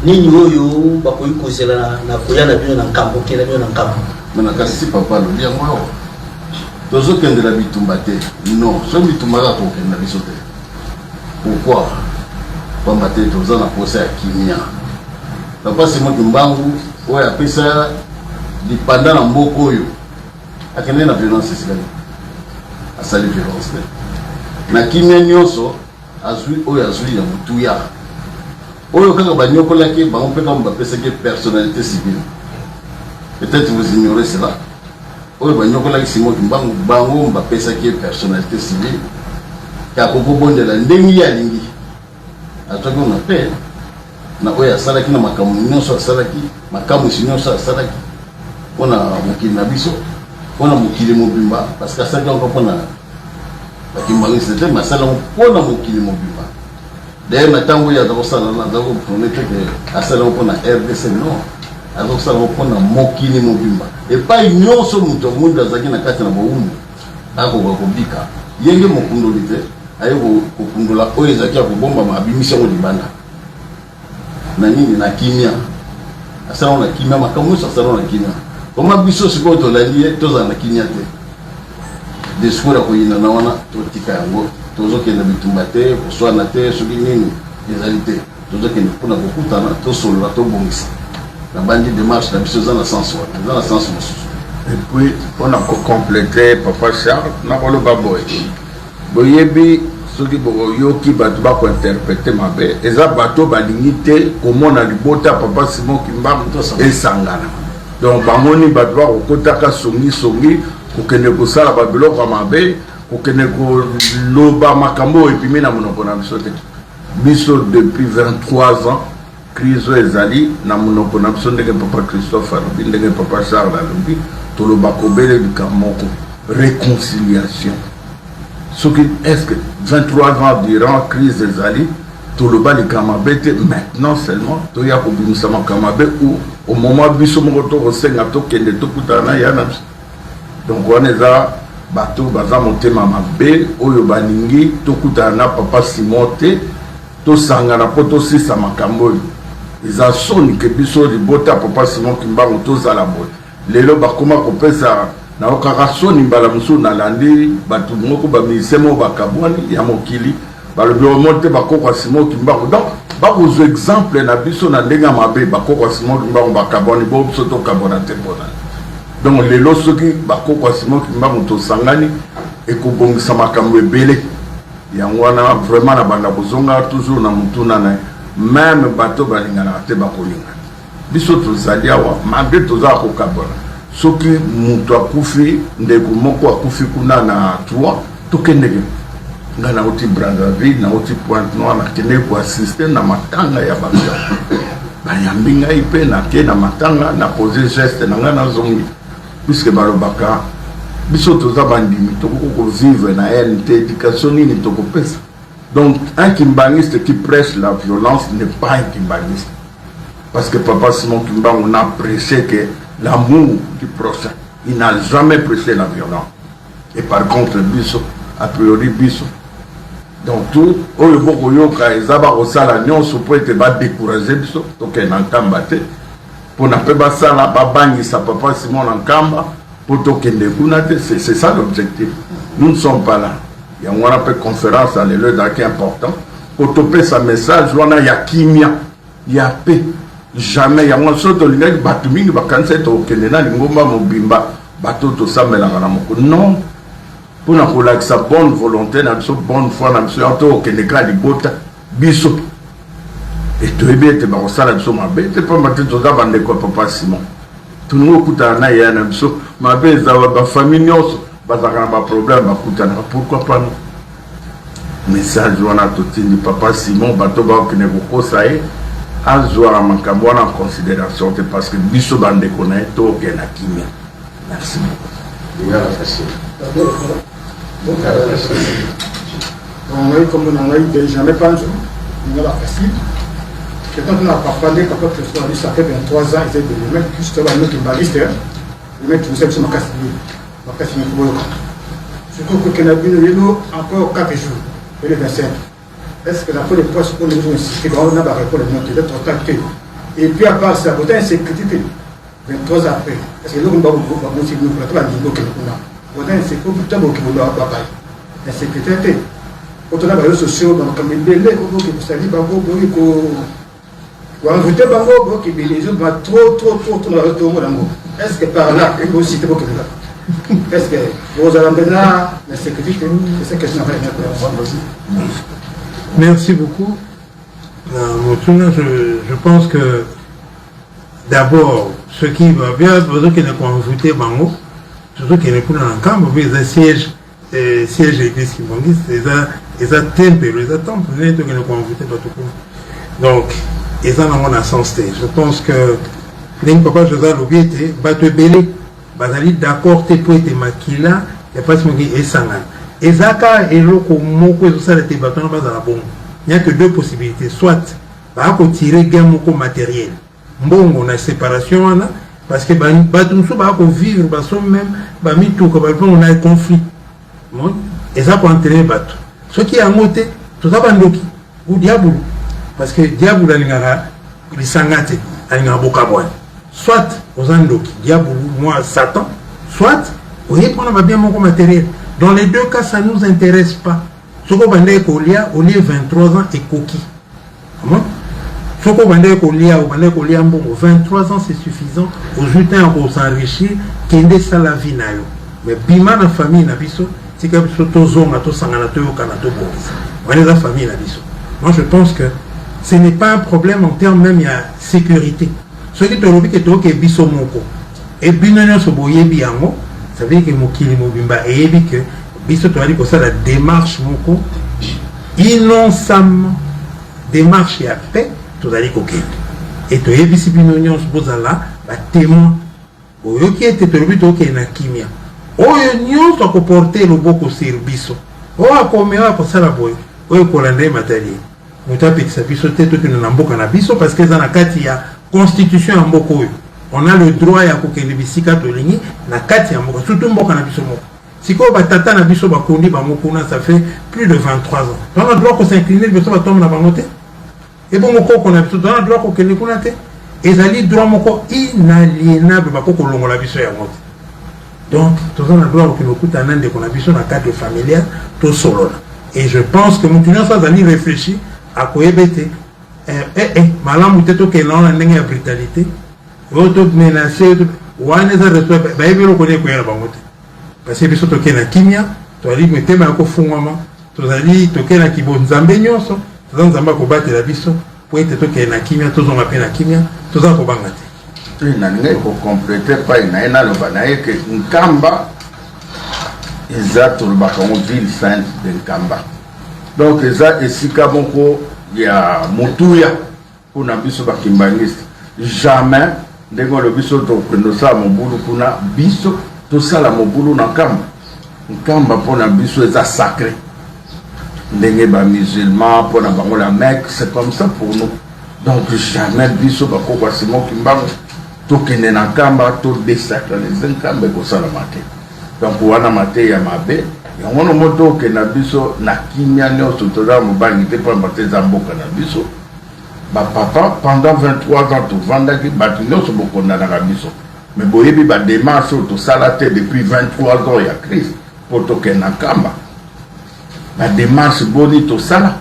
Nini oyo bakoyi kozela na koya na bino na nkambo kela bino na nkambo mana kasi papa lo bien moi tozo kende la bitumba te non so bitumba la ko kende biso te pourquoi pas mater tozo na posa ya kimia papa c'est moi Kimbangu oya pesa di pendant na mboko oyo akende na violence sikali asali violence na kimia nyonso azui oyo azui ya mutuya. Oyo kaka banyokolaki bango pe comme bapesaki personnalité civile. Peut-être vous ignorez cela. oyo banyokolaki Simon Kimbangu bango bapesaki personnalité civile ya kokobondela ndenge ye alingi azwaki ona mpe na oyo asalaki na makambo nyonso asalaki makambo nyonso asalaki mpona mokili na biso mpona mokili mobimba parce que asalaki yango mpona bakimbangisi te masala mpona mokili mobimba d'ailleurs na ntango oyo aza kosala aza koprone te ke asala yango mpona RDC non aza kosala yango mpona mokili mobimba epai nyonso moto amundu azalaki na kati na bowumbu akoka kobika yenge mokundoli te aye kokundola oyo ezalaki ya kobombama abimisi yango libanda na nini na kimia asala na kimia makambo nyonso asala na kimia koma biso sikoyo tolandi ye tozala na kimia te discours ya koyina na wana totika yango tozokende bitumba te koswana te soki nini ezali te tozokende mpona kokutana tosolola tobongisa na bandi démarche na biso eza na sens wana eza na sens mosusu. Et puis on a complété Papa Charles na koloba boye boyebi soki boyoki bato bakointerprete mabe eza bato balingi te komona libota Papa Simon Kimbangu esangana donc bamoni bato bakokotaka songi kokende kosala babiloko ya mabe kokende koloba makambo oyo epimi na monoko na biso te biso depuis 23 ans crise oyo ezali na monoko na biso ndenge Papa Christophe alobi ndenge Papa Charles alobi toloba kobele lika moko réconciliation soki est-ce que 23 ans durant crise ezali toloba lika mabe te maintenant seulement toya kobimisa makambo mabe ou au moment biso moko tokosenga tokende tokutana na ya na biso donc wana eza bato baza motema mabe oyo balingi tokutana na Papa Simon te tosangana mpo tosisa makambo oyo eza soni ke biso libota Papa Simon Kimbangu tozala boye lelo bakoma kopesa naokaka soni mbala mosusu nalandi bato moko baministre moko bakabwani ya mokili balobi omonte bakokwa Simon Kimbangu donc bakozwa exemple na biso na ndenge ya mabe bakokwa Simon Kimbangu bakabwani bo biso tokabwana te mpona donc lelo soki bakokwa Simon Kimbangu tosangani ekobongisa makambo ebele yango wana vraiment na banda kozonga toujours na mutuna na même bato balingana te bakolingana biso tozali awa malgré tozala kokabwana soki mutu akufi ndeko moko akufi kuna na trois tokendeke nga nauti Brazzaville nauti Pointe Noire nakende koassiste na matanga ya bato bayambi ngai mpe nake na matanga na pose geste na ngai nazongi puisque balobaka biso toza bandimi tokovivre na NT éducation nini tokopesa donc un kimbangiste qui prêche la violence n'est pas un kimbangiste parce que Papa Simon Kimbangu n'a prêché que l'amour du prochain il n'a jamais prêché la violence et par contre biso a priori biso donc tout oyo bokoyoka eza bakosala nyonso po ete badécourage biso tokende na nkamba te mpona mpe basala babangisa Papa Simon na nkamba po tokende kuna te c'est ça l'objectif nous ne sommes pas là yango wana mpe conférence alelo ezalaki important po topesa message wana ya kimia ya pe jamais yango so tolingaki bato mingi bakanisa tokende na lingomba mobimba bato tosamelaka na moko non mpona kolakisa bonne volonté na biso bonne foi na biso yango tokendeka libota biso etoyebi ete bakosala biso mabe te pamba te toza bandeko ya Papa Simon toningi okutana na ye na biso mabe ezawa bafamille nyonso bazalaka na baproblème bakutanaka pourquoi pas non message wana totindi Papa Simon bato bakokende kokosa ye azwaka makambo wana en considération te parce que biso bandeko na ye tokende na kimia merci comme on a eu jamais pas on a facile. Quand on a parlé, quand on a dit ça fait 23 ans, ils étaient les mecs juste là, nous qui baliste, les mecs qui nous aiment sur ma casse, ma casse n'est pas le cas. Surtout que nous encore 4 jours, et le 25. Est-ce que la fois de poste pour nous ici, on a répondu à notre tête, et puis à part ça, vous avez une sécurité, 23 ans après, est-ce que nous avons aussi nous pour la niveau que nous avons. Vous avez une sécurité qui vous doit pas pareil. La sécurité, quand on a les réseaux sociaux, comme il est, vous savez, vous rajoutez Bango qui les autres va trop dans le tour d'Ango. Est-ce que par là, il faut aussi te beaucoup là? Est-ce que vous allez maintenant la sécurité, c'est cette question? Merci beaucoup. Je pense que d'abord, ce qui va bien, besoin qu'il ne rajouter Bango, surtout qu'il y a un camp, mais il y a siège église qui vont dire, ils ont temple, ils ont temple, donc, ils ont un sens. Je pense que les papa José Lobiete va te belé, va aller d'accord, te pour être maquilla, et pas ce qui est sangal. Et Zaka et Loko Moko, et tout ça, les bâtons, il n'y a que deux possibilités. Soit, va tirer gain moko matériel. Bon, on a séparation, parce que tout va vivre, même, on a un conflit. Et ça, pour entraîner le bateau. Ce qui est à monter, tout ça, ou diable. Parce que diable, il s'engage, il a beaucoup à soit aux Andoki, diable, moi, Satan, soit, vous voyez, on a bien mon matériel. Dans les deux cas, ça ne nous intéresse pas. Ce qu'on va dire qu'au lieu 23 ans et coquille. Ce qu'on va dire qu'au lieu 23 ans, c'est suffisant. Aux jutins, pour s'enrichir, qu'il y ait ça la vie. Mais bima la famille, c'est que moi, je pense que ce n'est pas un problème en termes même de sécurité. Ce qui est au que tu es biso moko. Et binonyo soboye biango, ça veut dire que mokili mobimba et que biso tu as dit que ça la démarche moko innocemment démarche ya paix, tu as dit que et tu es bisi binonyo sobozala ba témoin. Oyo qui était au but que na kimia. Oyo nyonso ko porter le boko sur biso. O akomera ko sala boy. Oyo ko lande matériel. Mutapi sa biso teto que na mboka na biso parce que za na kati ya constitution en Moko. On a le droit à kokende bisika tolingi na kati ya Moko, surtout Mboka na biso Moko. Si ko batata na biso bakondi ba Moko na ça fait plus de 23 ans. On a le droit qu'on s'incliner biso ba tombe na bangote. Et bon Moko qu'on a biso on a le droit qu'on kende kuna te. Et zali droit Moko inaliénable ba ko longola biso ya Moko. Donc tout ça on a le droit que nous kuta nande qu'on a biso na cadre familial to solo. Et je pense que maintenant ça zali réfléchir à koyebete malamu teto ke na ndenge ya brutalité auto menacer wana za resto ba yebelo ko ne ko yana bangote parce que biso to ke na kimia to ali metema ko fungwama to zali to ke na kibonzambe nyonso to nzamba ko batela biso po ete to ke na kimia to zonga pe na kimia to za ko bangate to ina ngai ko compléter pa ina lo banaye ke Nkamba exact le bakon ville sainte de Nkamba donc ça esika moko ya motuya kuna biso bakimbangisi jamais ndenge le biso to kwendo sa mobulu kuna biso to sala mobulu na Nkamba pona biso eza sacré ndenge ba musulman pona bango la Mecque c'est comme ça pour nous donc jamais biso bakoko simo kimbango to kende na Nkamba to désacraliser Nkamba ko sala mate donc wana mate ya mabe yango moto ke na biso na kimia nyonso toza mobangi te mpo mate eza mboka na biso bapapa pendant 23 ans tovandaki bato nyonso bokondanaka biso me boyebi badémarche oyo tosala te depuis 23 ans ya crise mpo tokende na Nkamba badémarche boni tosala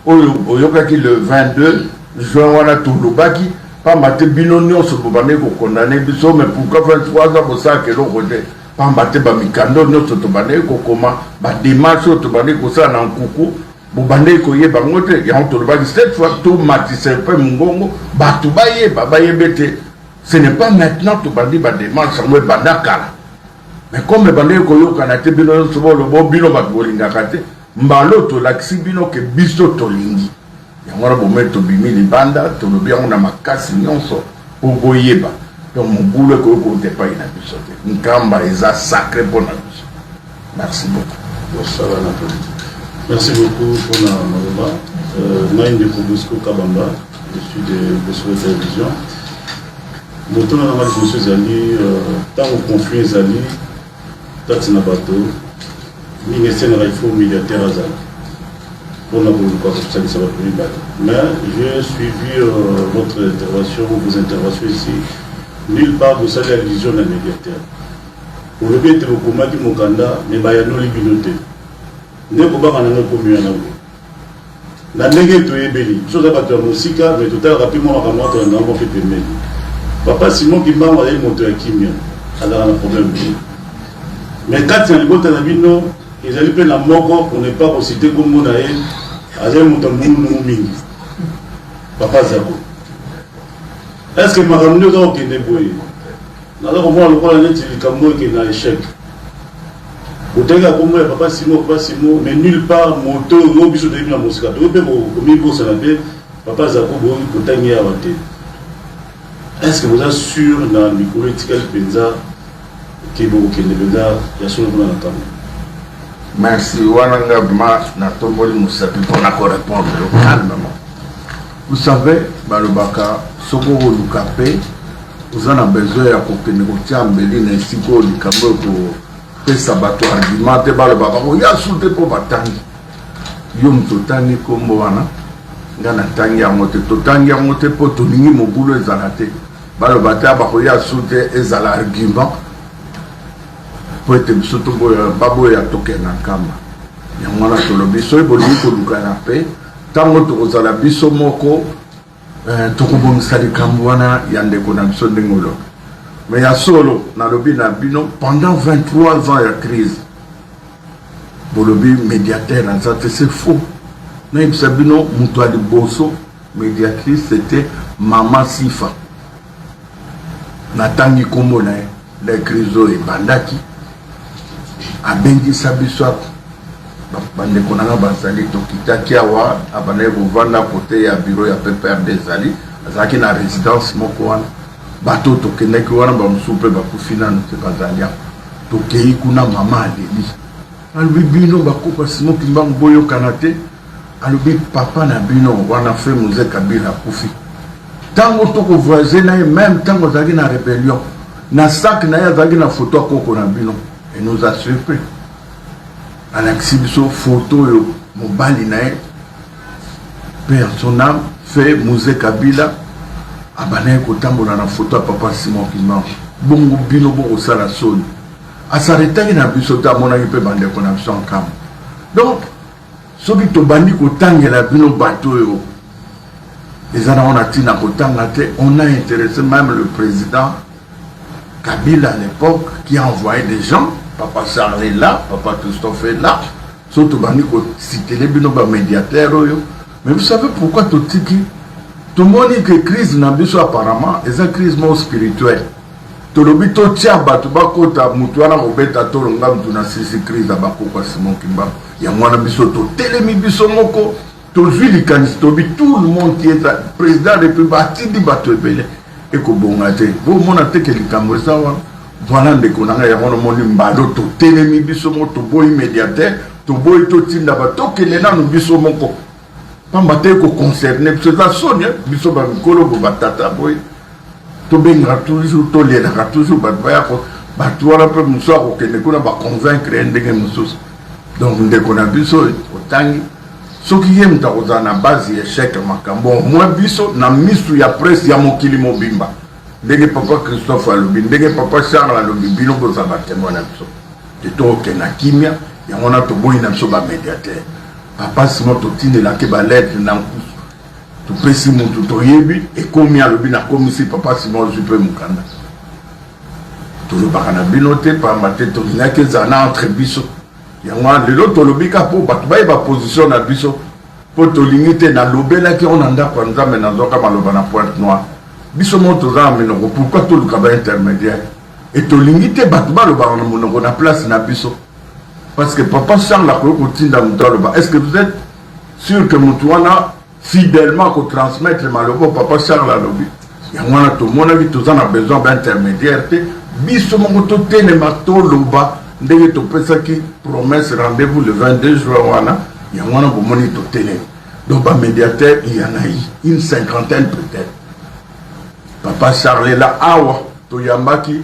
oyo oyokaki le 22 juin wana tolobaki pamba te bino nyonso bobandeki kokondane biso mais pourquoi 23 ans bosala keloko te pamba te bamikando nyonso tobandeki kokoma badémarche oyo tobandeki kosala na nkuku bobandeki koyeba yango te yango tolobaki cette fois tomatise mpe mongongo bato bayebe te ce n'est pas maintenant tobandi badémarche yango ebanda kala mais comme ebandeki koyokana te bino nyonso bolobo bino bato bolingaka te mbala tolakisi bino ke biso tolingi yango wana bomei tobimi libanda tolobi yango na makasi nyonso po boyeba donc mobulu ekoyoka ote epai na biso te Nkamba eza sacré mpo na biso. Merci beaucoup. Merci beaucoup pour la Maroba. Naïm de Kobusco Kabamba, je suis de Souré Télévision. Moto na mal monsieur Zali, tant au conflit Zali, Tatsina Bato, Ministère de l'Info militaire à Zali. Pour la ça va plus mal. Mais j'ai suivi votre intervention, vos interventions ici. Nulle part vous savez la vision de la médiateur. Pour le bien de vos combats qui m'ont mais il y a nos limites. Ne peut pas en avoir comme un homme. La négative est belle. Chose à battre mon sika, mais tout à l'heure rapidement à moi tu as un enfant qui peut mener. Papa Simon qui m'a envoyé mon tour à Kimia. Alors un problème. Mais quand il y a le bon dans la vie, non, ils allaient prendre la mort pour ne pas reciter comme mon aïe. Azay mon temps nous mingi. Papa Zabo. Est-ce que ma ramené dans qui n'est pas? Nous allons voir le rôle de l'école qui est dans l'échec. Autant comme papa Simon, mais nulle part moto no biso de la musique. Donc peut comme il ça l'appelle papa Zakobo autant y a voté. Est-ce que vous êtes sûr dans le politique penza que vous que le penza ya sur le plan Merci. Wananga ma na tomboli musapi pour na répondre calmement. Vous savez, balobaka soko lukape vous en avez besoin ya kokende mbeli na siko likambo ko pesa bato argument te balobaka ko ya sulte po batangi yo mtotani kombo wana ngana tangi ya mote totangi ya mote po tolingi mobulo ezala te balobata ba ko ya sulte ezala argument po ete biso to babo ya tokena kamba ya mwana tolobi so eboli ko lukana pe tango tokozala biso moko tokobomisa likambo wana ya ndeko na biso ndenge olobi mais ya solo nalobi na bino pendant 23 ans ya crise bolobi médiateur naza te c'est faux nayebisa bino moto ya liboso médiatrice c'était Mama Sifa natangi kombo na ye la crise oyo ebandaki abengisa biso ako bandeko nanga bazali tokitaki awa abandaki kovanda kote ya bureau ya PPRD ezali azalaki na résidence moko wana bato tokendaki wana bamosusu mpe bakufi nano te bazali awa tokei kuna mama aleli alobi bino bakopa Simon Kimbangu boyokana te alobi papa na bino wana fe Moïse Kabila akufi ntango tokovoyage na ye même ntango azalaki na rébellion na sac na ye azalaki na photo akoko na bino et nous a surpris alakisi biso photo oyo mobali na ye père son âme fe Moïse Kabila abandaki kotambola na photo ya papa Simon Kimbangu bongo bino bokosala soni asaretaki na biso te amonaki mpe bandeko na biso nkama donc soki tobandi kotangela bino bato oyo eza na wana ntina kotanga te on a intéressé même le président Kabila à l'époque qui a envoyé des gens papa Charles est là papa Christophe est là so tobandi kositele bino bamédiateur oyo mais vous savez pourquoi totiki tomoni que crise na biso apparemment eza crise mo spirituelle tolobi totia bato bakota mutu wana kobeta tolonga mutu na sisi crise abakokwa Simon Kimbangu ya mwana biso totelemi biso moko tozwi likanisi tobi tout le monde qui est président de république atindi bato ebele ekobonga te bomona te ke likambo eza wana voilà ndeko na ngai yango nomoni mbalo totelemi biso moko toboyi médiateur toboyi totinda bato tokende nanu biso moko pamba te koconcerne biso eza soni biso bamikolo bo batata boyi tobengaka toujours tolelaka toujours bato bayako bato wana mpe mosusu akokende kuna baconvaincre ye ndenge mosusu donc ndeko na biso otangi soki ye moto akozala na base ya échec makambo moins biso na misu ya presse ya mokili mobimba ndenge papa Christophe alobi ndenge papa Charles alobi bino bozala batémoin na biso te tokokende na kimia yango na toboyi na biso bamédiateur papa Simon totindelaki balettre na nkusu topesi mutu toyebi ekomi alobi nakomisi papa Simon ozwi mpe mokanda tolobaka na bino te pamba te tolingaki ezala na entre biso yango lelo tolobika mpo bato bayeba position na biso mpo tolingi te nalobelaki o na ndako ya Nzambe nazoka maloba na Pointe Noire biso mo toza na minoko pourquoi toluka baintermédiaire e tolingi te bato balobaka na monoko na place na biso parce que papa Charles akoki kotinda moto aloba est-ce que vous êtes sûr que motu wana fidèlement kotransmettre maloba papa Charles alobi yango wana tomonaki toza na besoin d'intermédiaire te biso moko totelema toloba ndenge topesaki promesse rendez-vous le 22 juin wana yango wana bomoni totelema donc bamédiateur il y en a une cinquantaine peut-être papa Charles là awa toyambaki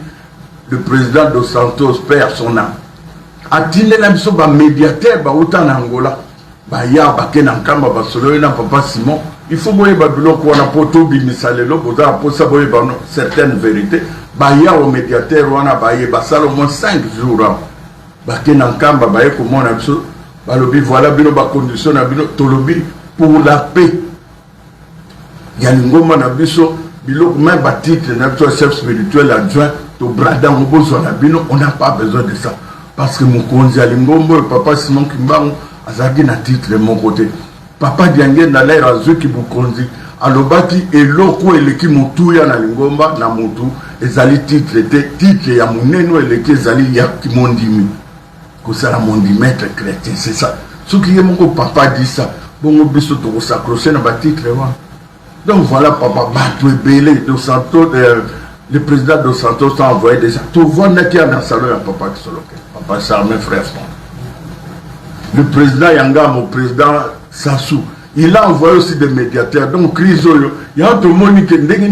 le président dos Santos père son âme atindela biso bamédiateur bauta na Angola baya bakena nkamba basolo na papa Simon il faut boyeba biloko wana po tobimisa lelo bozala posa boyeba certaines vérités baya au médiateur wana baye basala au moins 5 jours bakena nkamba baye komona biso balobi voilà bino bacondition na bino tolobi pour la paix ya lingoma na biso biloko même batitre na biso chef spirituel adjoint to brada mobozo na bino on n'a pas besoin de ça parce que mokonzi ya lingombo papa Simon Kimbangu azalaki na titre mon côté papa Diange na l'air azwiki bokonzi alobaki eloko eleki motuya na lingomba na motu ezali titre te titre ya moneno eleki ezali ya kimondimi que ça mon maître chrétien, c'est ça. Ce qui est mon papa dit ça, bon, biso to s'accrocher dans ma titre. Donc voilà, papa, Batou Belé, Dos Santos, le président Dos Santos a envoyé déjà. Tu vois, qui a dans le salon, papa qui sont locaux. Papa Charmé, frère. Le président Yanga, mon président Sassou, il a envoyé aussi des médiateurs. Donc, Crisoyo, il y a tout le monde qui est même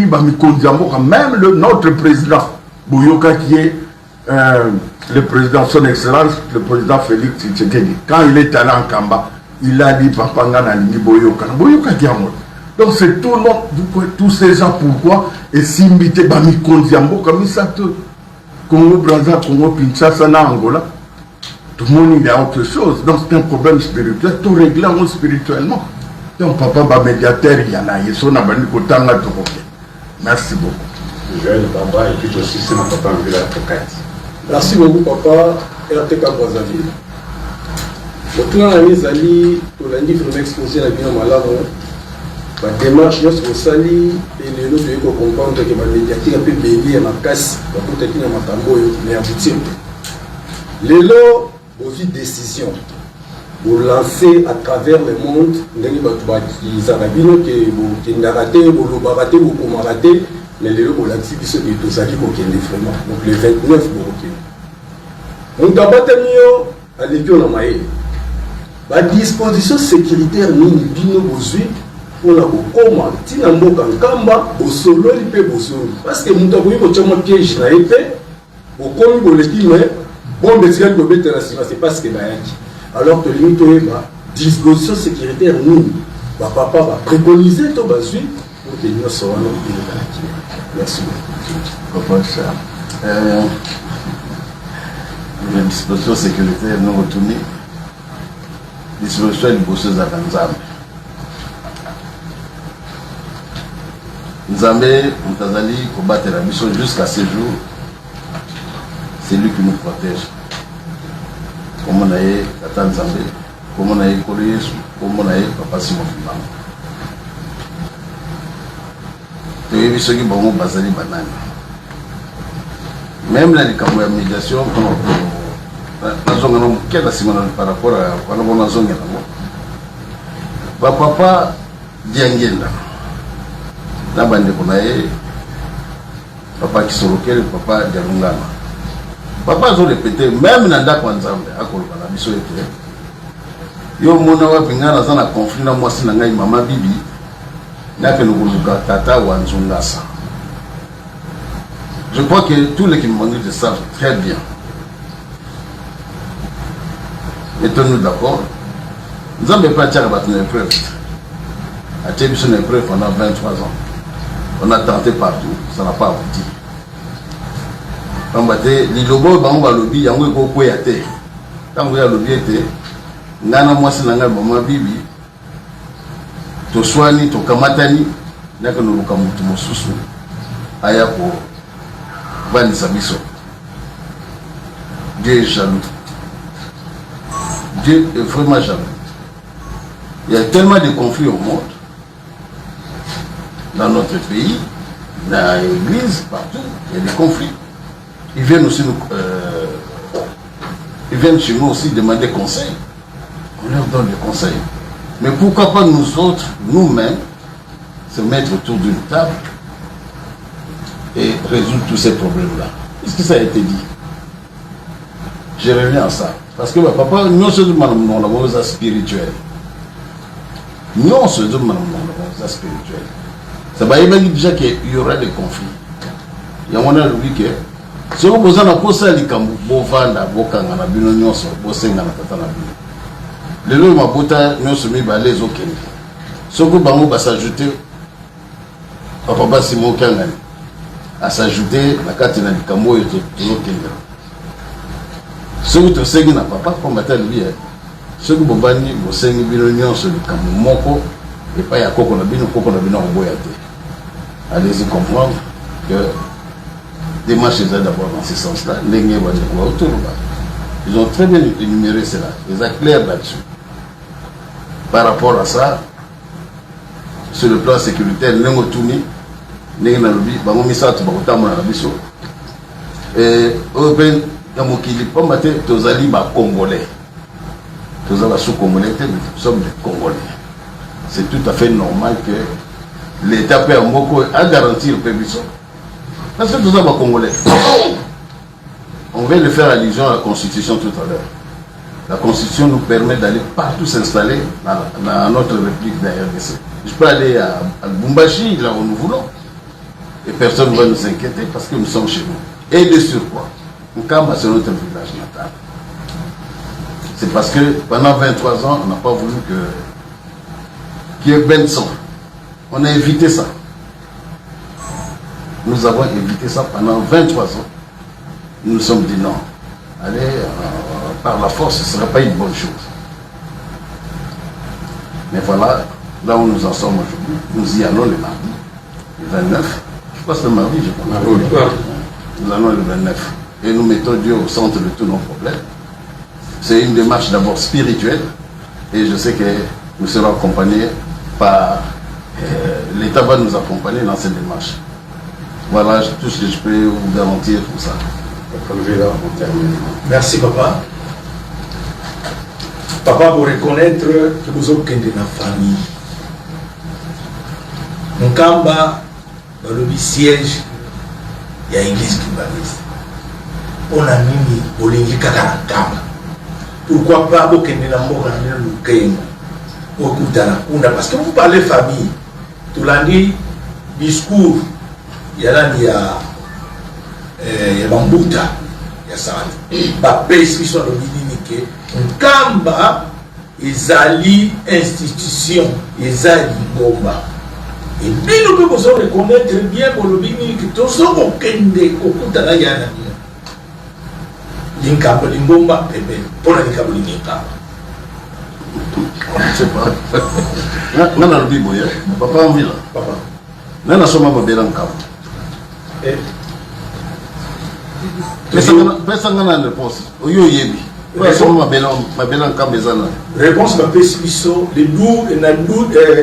notre président, Bouyoka, qui est le président, son excellence, le président Félix Tshisekedi. Quand il est allé en Kamba, il a dit Papa Ngana Lini Boyoka. Boyoka qui a mort. Donc, c'est tout le monde, tous ces gens, pourquoi et s'imiter Bami Kondiambo, comme ça, tout. Congo, Brazza, Congo, Kinshasa, Angola. Tout le monde, il y a autre chose. Donc, c'est un problème spirituel. Tout réglé spirituellement. Donc, papa, bah, médiateur, il y en a. Il y a merci beaucoup. Joël Baba, et puis aussi, c'est mon papa, en village avocate. Merci beaucoup, papa. RTK Brazzaville. Maintenant, la mise à l'île, pour l'indice, je vais m'exposer la bien malade. La démarche, nous sali et les autres, il faut comprendre que les médiateurs peuvent bénir ma casse, pour tout être dans ma tambour, mais aboutir. Les lots, vos décisions, vous lancez à travers le monde, ils ont qui n'a raté, vous raté, vous pouvez rater, mais les lots, vous lancez, ils sont tous allés pour qu'il y ait vraiment. Donc les 29, vous reculez. Mon tabac à l'épion dans ma la disposition sécuritaire, nous, nous, pour la Bokoma, Tina Moka Kamba, Bosolo, Lipe Bosolo. Parce que nous avons eu un piège na épée, Bokomi Boleti, mais bon, mais c'est parce que alors que nous avons disposition sécuritaire, nous, papa va préconiser ton basui pour que nous soyons dans merci beaucoup. Papa, la disposition sécuritaire, nous retournons. Disposition du bosseuse à Ganzam. Nzambe, Mtazali, combattre la mission jusqu'à ce jour, c'est lui qui nous protège. Comme on a eu Tata Nzambe, comme on a eu Koreyesu, comme on a eu Papa Simon Fimam. Tu as vu ceux qui vont Bazali Banane. Même la médiation, par rapport à Papa Diangela. Nabande Konae, papa qui sont lequel, papa Dialungama. Papa a répété, même Nanda Kwanzambe, à Kolbana, Bisso était. Yo Monawa Pingana, dans un conflit, moi, c'est Nangaï Mama Bibi, n'a que nous Tata Wanzungasa. Je crois que tous les qui me mandent le savent très bien. Mettons-nous d'accord. Nous n'avons pas tiré une épreuve. À Tébis, une épreuve pendant 23 ans. On a tenté partout, ça n'a pas abouti. On va dire, les lobos, on va lobby, on va beaucoup y aller. Quand on va lobby, on a moi c'est l'angle maman bibi. To soigner, to kamatani, n'a que nous kamutu mosusu. Aya pour Bani Sabiso. Dieu est jaloux. Dieu est vraiment jaloux. Il y a tellement de conflits au monde. Dans notre pays, dans l'église, partout, il y a des conflits. Ils viennent aussi ils viennent chez nous aussi demander conseil. On leur donne des conseils. Mais pourquoi pas nous autres, nous-mêmes, se mettre autour d'une table et résoudre tous ces problèmes-là? Est-ce que ça a été dit? Je reviens à ça. Parce que papa, nous sommes dans la spirituelle. Nous sommes dans la spirituelle. Ça va déjà qu'il y aura des conflits. Il y a un moment où que si vous avez un peu de temps, vous avez un peu de temps, vous avez un peu de temps. Les gens nous sont mis les autres. Si vous avez s'ajouter, papa Simon Kangani, à s'ajouter la carte de Cambo et tout le Kenya. Si vous avez un papa, combattre lui. Si vous avez un peu de temps, et pas y a Koko Nabino en Boyate. Allez-y comprendre que des marches d'abord dans ce sens-là, ils ont très bien énuméré cela, ils sont clairs là-dessus. Par rapport à ça, sur le plan sécuritaire, nous avons tout mis, nous avons mis ça, et ya mokili pamba te tozali ba congolais. Tozali sous-congolais, nous sommes des Congolais. C'est tout à fait normal que l'État peut à garantir le permission. Parce que nous sommes Congolais. On vient de faire allusion à la Constitution tout à l'heure. La Constitution nous permet d'aller partout s'installer dans notre République de la RDC. Je peux aller à Lubumbashi, là où nous voulons. Et personne ne va nous inquiéter parce que nous sommes chez nous. Et de surcroît, Nkamba, c'est notre village natal. C'est parce que pendant 23 ans, on n'a pas voulu qu'il y ait Benson. On a évité ça. Nous avons évité ça pendant 23 ans. Nous nous sommes dit non. Allez, par la force, ce ne serait pas une bonne chose. Mais voilà, là où nous en sommes aujourd'hui, nous y allons le mardi, le 29. Je passe le mardi, je crois. Nous allons le 29. Et nous mettons Dieu au centre de tous nos problèmes. C'est une démarche d'abord spirituelle. Et je sais que nous serons accompagnés par... l'État va nous accompagner dans cette démarche. Voilà tout ce que je peux vous garantir pour ça. Merci papa. Papa, pour reconnaître que vous êtes de la famille. Nkamba, dans le siège, il y a une église kimbaniste. On a mis Bolingi Kakarakamba. Pourquoi pas Bokende na Mboka na Lukengo? Parce que vous parlez famille. Tout l'année, discours, il y a là, il y a Bambuta, il y a ça. Bapé, qui sont le minimique. Nkamba, Ezali institution, Ezali Ngomba. Et bien, nous pouvons reconnaître bien pour le minimique, tout ce qu'on kende, Okutana Yana. Linkamba, Lingomba, Pepe, pour la Linkamba, Linkamba. Je ne sais pas. Non, non, non, papa en ville. Papa. Non, non, sommes en Bélan Kam. Personne n'a une réponse. Oyo Yebi. Réponse à Pessisso, le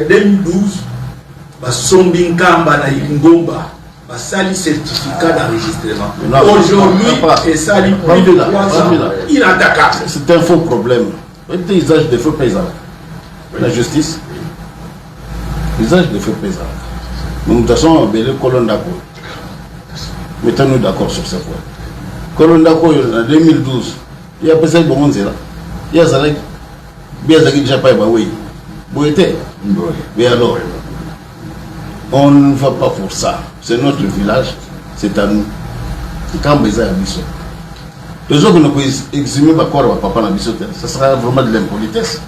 2012, Basombi Nkamba na Ingomba, Basali certificat d'enregistrement. Aujourd'hui, et Sali plus de 3 ans, il a Dakar. C'est un faux problème. Usage de faux paysans. La justice. Usage de faux paysans. Nous, de toute façon, Bélé Colonne d'Ako. Mettons-nous d'accord sur ce point. Colonne d'Ako, en 2012, il y a personne qui est là. Il y a Zalek. Bien Zalek déjà pas oui. Bouété. Mais alors, on ne va pas pour ça. C'est notre village. C'est à nous. Quand Béza a Bissot. Les gens qui nous exhumer ma corps à papa na Bissot, ça sera vraiment de l'impolitesse.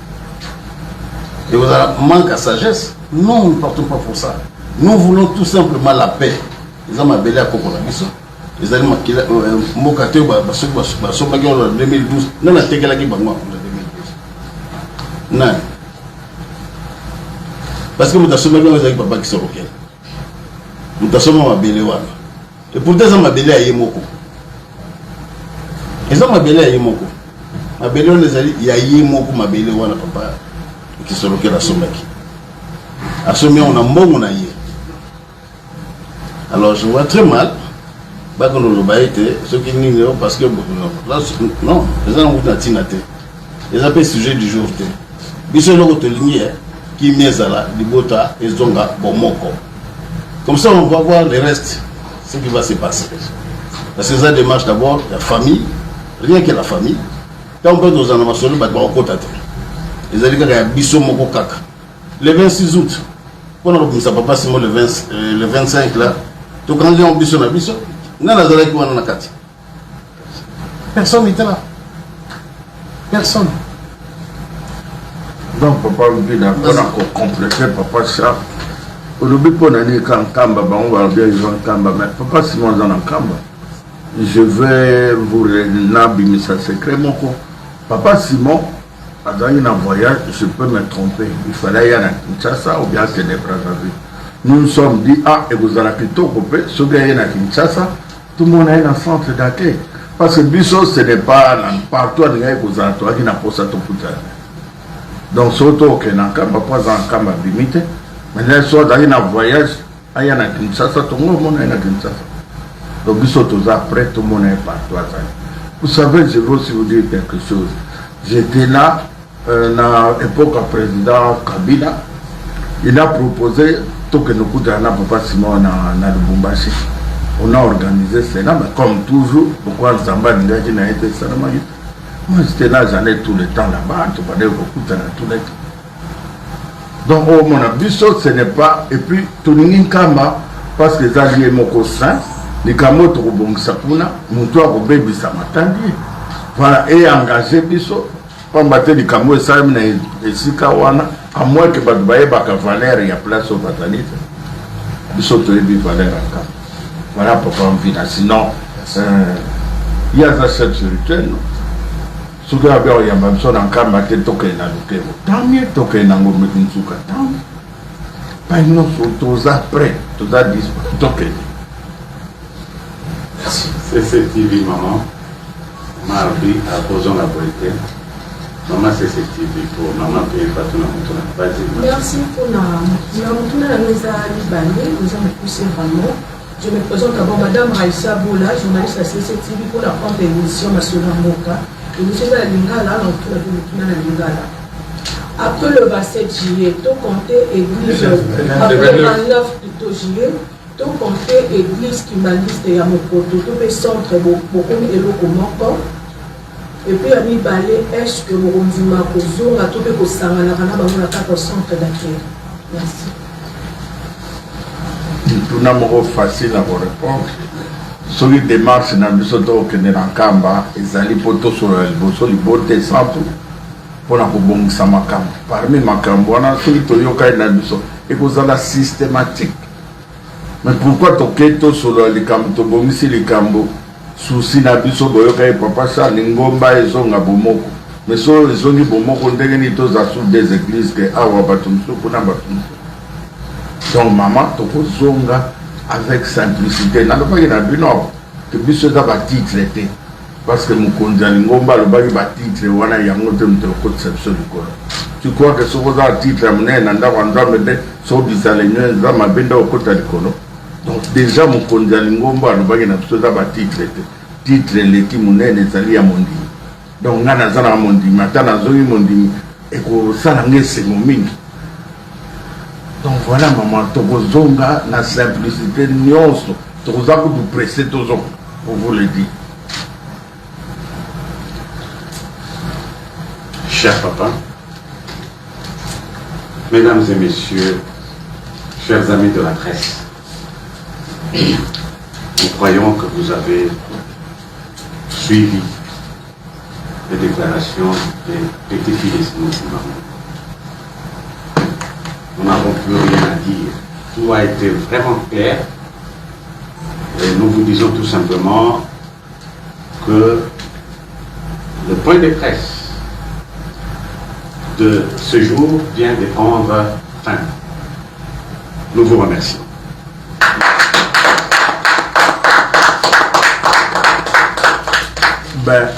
Et vous avez un manque à sagesse. Non, nous ne partons pas pour ça. Nous voulons tout simplement la paix. Ils ont m'appelé à Coco na Bissot. Ils ont dit que Mokate en 2012. Non, la Tegala qui bango en 2012. Non. Parce que nous avons dit que papa qui sort auquel. Nous avons m'appelé wana. Et pourtant ils ont m'appelé à Yemoko. Ils ont m'appelé à Yemoko. M'appelé on les a dit il y a Yemoko m'appelé wana papa qui sort auquel à Somaki. À Somaki on a bon on a yé. Alors je vois très mal. Ceux qui n'ignorent parce que non, les gens ont été les appels sujet du jour. Ils sont qui miezala, Libota et Zonga Bomoko. Comme ça, on va voir le reste, ce qui va se passer. Parce que ça démarche d'abord la famille, rien que la famille. Quand on peut dans un amassolo, on va au les alliés qui ont Bisso Moko Kaka. Le 26 août, on a ça papa Simon le 25 là, tout quand on Bisso na Bisso. Personne n'était là. Personne. Donc, papa, on a encore complété, papa, ça. Aujourd'hui, pour l'année, quand Kamba, on va bien jouer Kamba, mais papa, Simon, dans un Kamba, je vais vous révéler ça secret, mon con. Papa Simon, dans un voyage, je peux me tromper. Il fallait y aller à Kinshasa ou bien que des Brazzaville. Nous nous sommes dit, ah, et vous allez plutôt couper, ce gars est à Kinshasa. Tout le monde est dans le centre d'accueil. Parce que Bissot, ce n'est pas partout qui n'a pas ça tout le temps. Donc, surtout que n'a pas un camp limité. Mais là, soit dans un voyage, il y a un Kinshasa, tout le monde est à Kinshasa. Donc, Bissot, tout après, tout le monde est partout. Vous savez, je veux aussi vous dire quelque chose. J'étais là, à l'époque à président Kabila. Il a proposé, tout que nous coûtons à Papa Simon dans Lubumbashi. On a organisé cela, mais comme toujours, pourquoi le Zamba n'a été ça? Moi, j'étais là, j'allais tout le temps là-bas, tout le temps. Donc, au mon avis, ce n'est pas. Et puis, tout le monde, parce que ça lié mon cousin, les camots, tout le monde, ça puna, mon toit, au bébé, ça m'a tendu. Voilà, et engagé, biso, pas battre les camots, ça m'a dit, à moins que vous voyez que Valère, il y a place au Batanite. Biso, tout le monde, Valère, voilà pourquoi on vit là. Sinon, il y a cette sécurité, non? Ce que il y a même son encore maté toqué na luke. Tant mieux toqué na ngombe kinsuka. Tant mieux. Pas nous tous après, tous à dispo toqué. C'est cette TV maman. Mardi à posant la beauté. Maman c'est cette TV pour maman qui est pas tout le monde. Merci pour la mesa libanais, nous avons poussé vraiment. Je me présente d'abord Madame Raïssa Boula, journaliste à CCTV pour la grande émission Massoula Moka. Et nous sommes à Lingala, après le 27 juillet, tout compté église, après le 29 juillet, tout compté église qui m'a dit de Yamokoto, tout le centre, beaucoup de locaux. Et puis à Mibale, est-ce que vous avez dit que vous avez tout le centre d'accueil? Merci. Tout n'a pas facile à vous répondre. Sur les démarches, nous avons dit que nous avons des poteaux sur le bosso, les bottes centres pour la bonne samakam. Parmi les macambes, on a celui qui est et systématique. Mais pourquoi tu sur les cambos, tu les cambos, souci na biso boyoka papa ça lingomba ezonga bomoko. Mais so ezongi bomoko ndenge ni to za sous des églises que awa batumso kuna batumso. Donc maman to zonga avec simplicité. N'a pas qu'il a bu non que biso da ba titre était parce que mon konza lingomba le ba titre wana yango te mto conception du corps. Tu crois que ce que ça titre amené nanda wanda mede so bizale nyo za mabenda okota likolo. Donc déjà mon konza lingomba le ba na biso da ba titre titre leki munene zali ya mondi. Donc ngana zana mondi matana zoyi mondi et ko sala ngese mingi. Donc voilà maman tokozonga na simplicité nyonso tokozako du presser tozo pour vous le dire. Cher papa, mesdames et messieurs, chers amis de la presse, nous croyons que vous avez suivi les déclarations des petits filles de nos mamans. Nous n'avons plus rien à dire. Tout a été vraiment clair. Et nous vous disons tout simplement que le point de presse de ce jour vient de prendre fin. Nous vous remercions. Ben,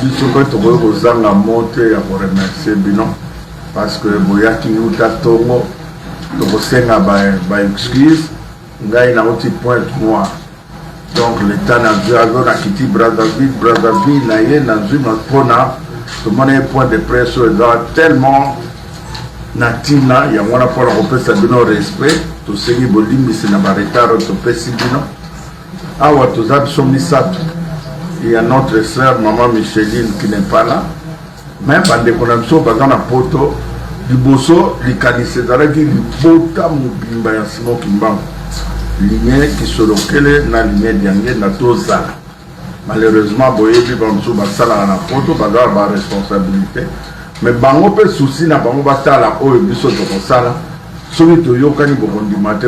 du coup, tu veux monter à vous remercier, Binon, parce que Boyaki nous t'attendons, tu veux excuse, il y a un petit point moi. Donc, l'État n'a quitté Brazzaville, n'a eu tout le monde a un point de presse tellement natina, il y a un point de presse de respect, tout ce qui est bon, c'est un retard, tout le monde. Ah, tu as besoin ça. Il y a notre sœur, maman Micheline, qui n'est pas là. Même quand on a besoin de la poto, du bosso, les canissés d'arrêt, du bota moubimba, et Simon Kimbam. Lignée qui se locale dans la lignée d'Yangé, dans tout ça. Malheureusement, Boye, il va me faire la photo, il va avoir responsabilité. Mais bango peut souci, n'a pas la haut et biso de ça. Celui qui a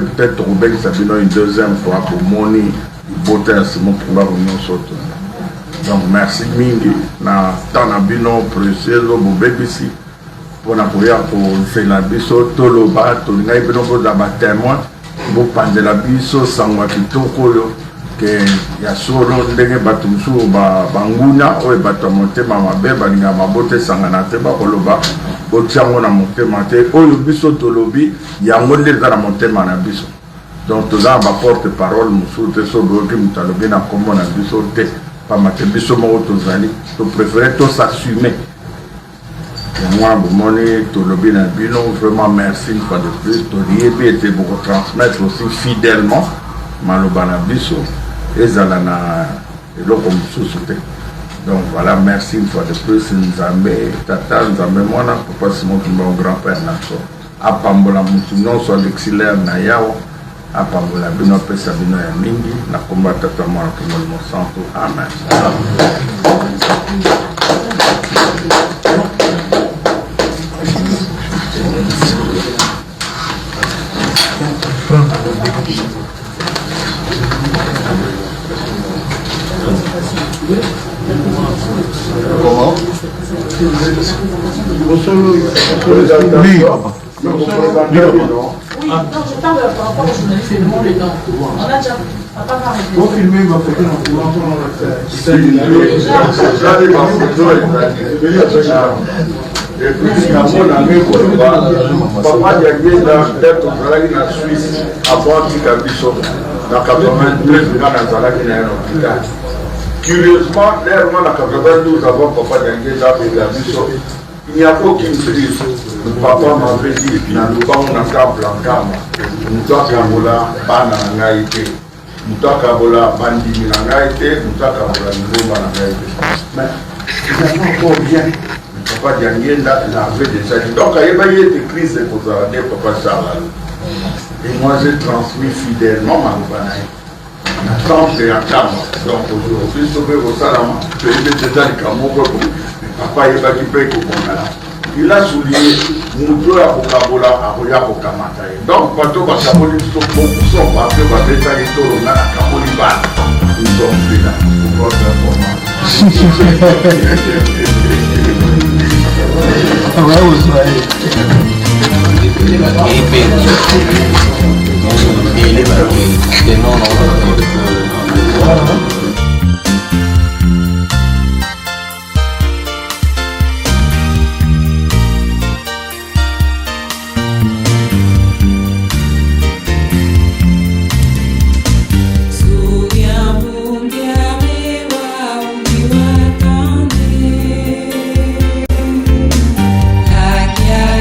peut-être trouver une deuxième fois pour monter, il botter à Simon Kimbam, donc merci mingi na tana bino précieux au bébé pour na pour faire la biso toloba to ngai bino ko da témoin bo pande la biso sangwa kitoko que ya solo ndenge batumsu banguna o batamonte mama be balinga mabote sangana te ba koloba o tiango na motema te o biso tolobi yango ndeza na motema na biso. Donc tout ça va porte parole musu te so do ki mutalobi na kombo na biso te. pamate biso moko tozali topréféré s'assumer. Et moi bomoni tolobi na bino vraiment merci une fois de plus toriyebi ete bokotransmettre aussi fidèlement maloba na biso ezala na eloko mosusu te. Donc voilà, merci une fois de plus Nzambe tata Nzambe mwana papa Simon Kimba au grand-père naso apambola mutu nyonso alexilaire na yao apambola bino apesa bino ya mingi na komba tata mwana kimolimo santo amen. Comment? Oui, non, je parle par rapport aux journalistes, c'est vraiment les dents. On a déjà pas arrêté. Vous filmez ma photo dans le courant Et puis finalement, on a mis papa Diagenda d'être au na Suisse avant qu'il a vu dans 93 ans dans un hôpital. Curieusement, l'air en 92 avant papa Diagenda a vu il n'y a aucune crise. Papa m'avait dit, dans le banc, on a un plan cam. Nous avons bana ngaïté. Nous avons bandimi ngaïté. Nous avons nouveau ngaïté. Mais ils ont encore bien. Papa Diagenda l'avait déjà dit. Donc, il y a eu des crises pour papa Charles. Et moi, j'ai transmis fidèlement ma banaï. La temple et la cam. Donc, aujourd'hui, sauver vos salams. Je vais déjà dire papa il va quitter il a souligné Mouto à Bokabola à Roya Bokamata. Donc, bateau Bakaboli beaucoup sont partis par des territoires on a la Kaboliban. Nous sommes là pour votre information. Hakia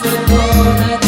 Socorro.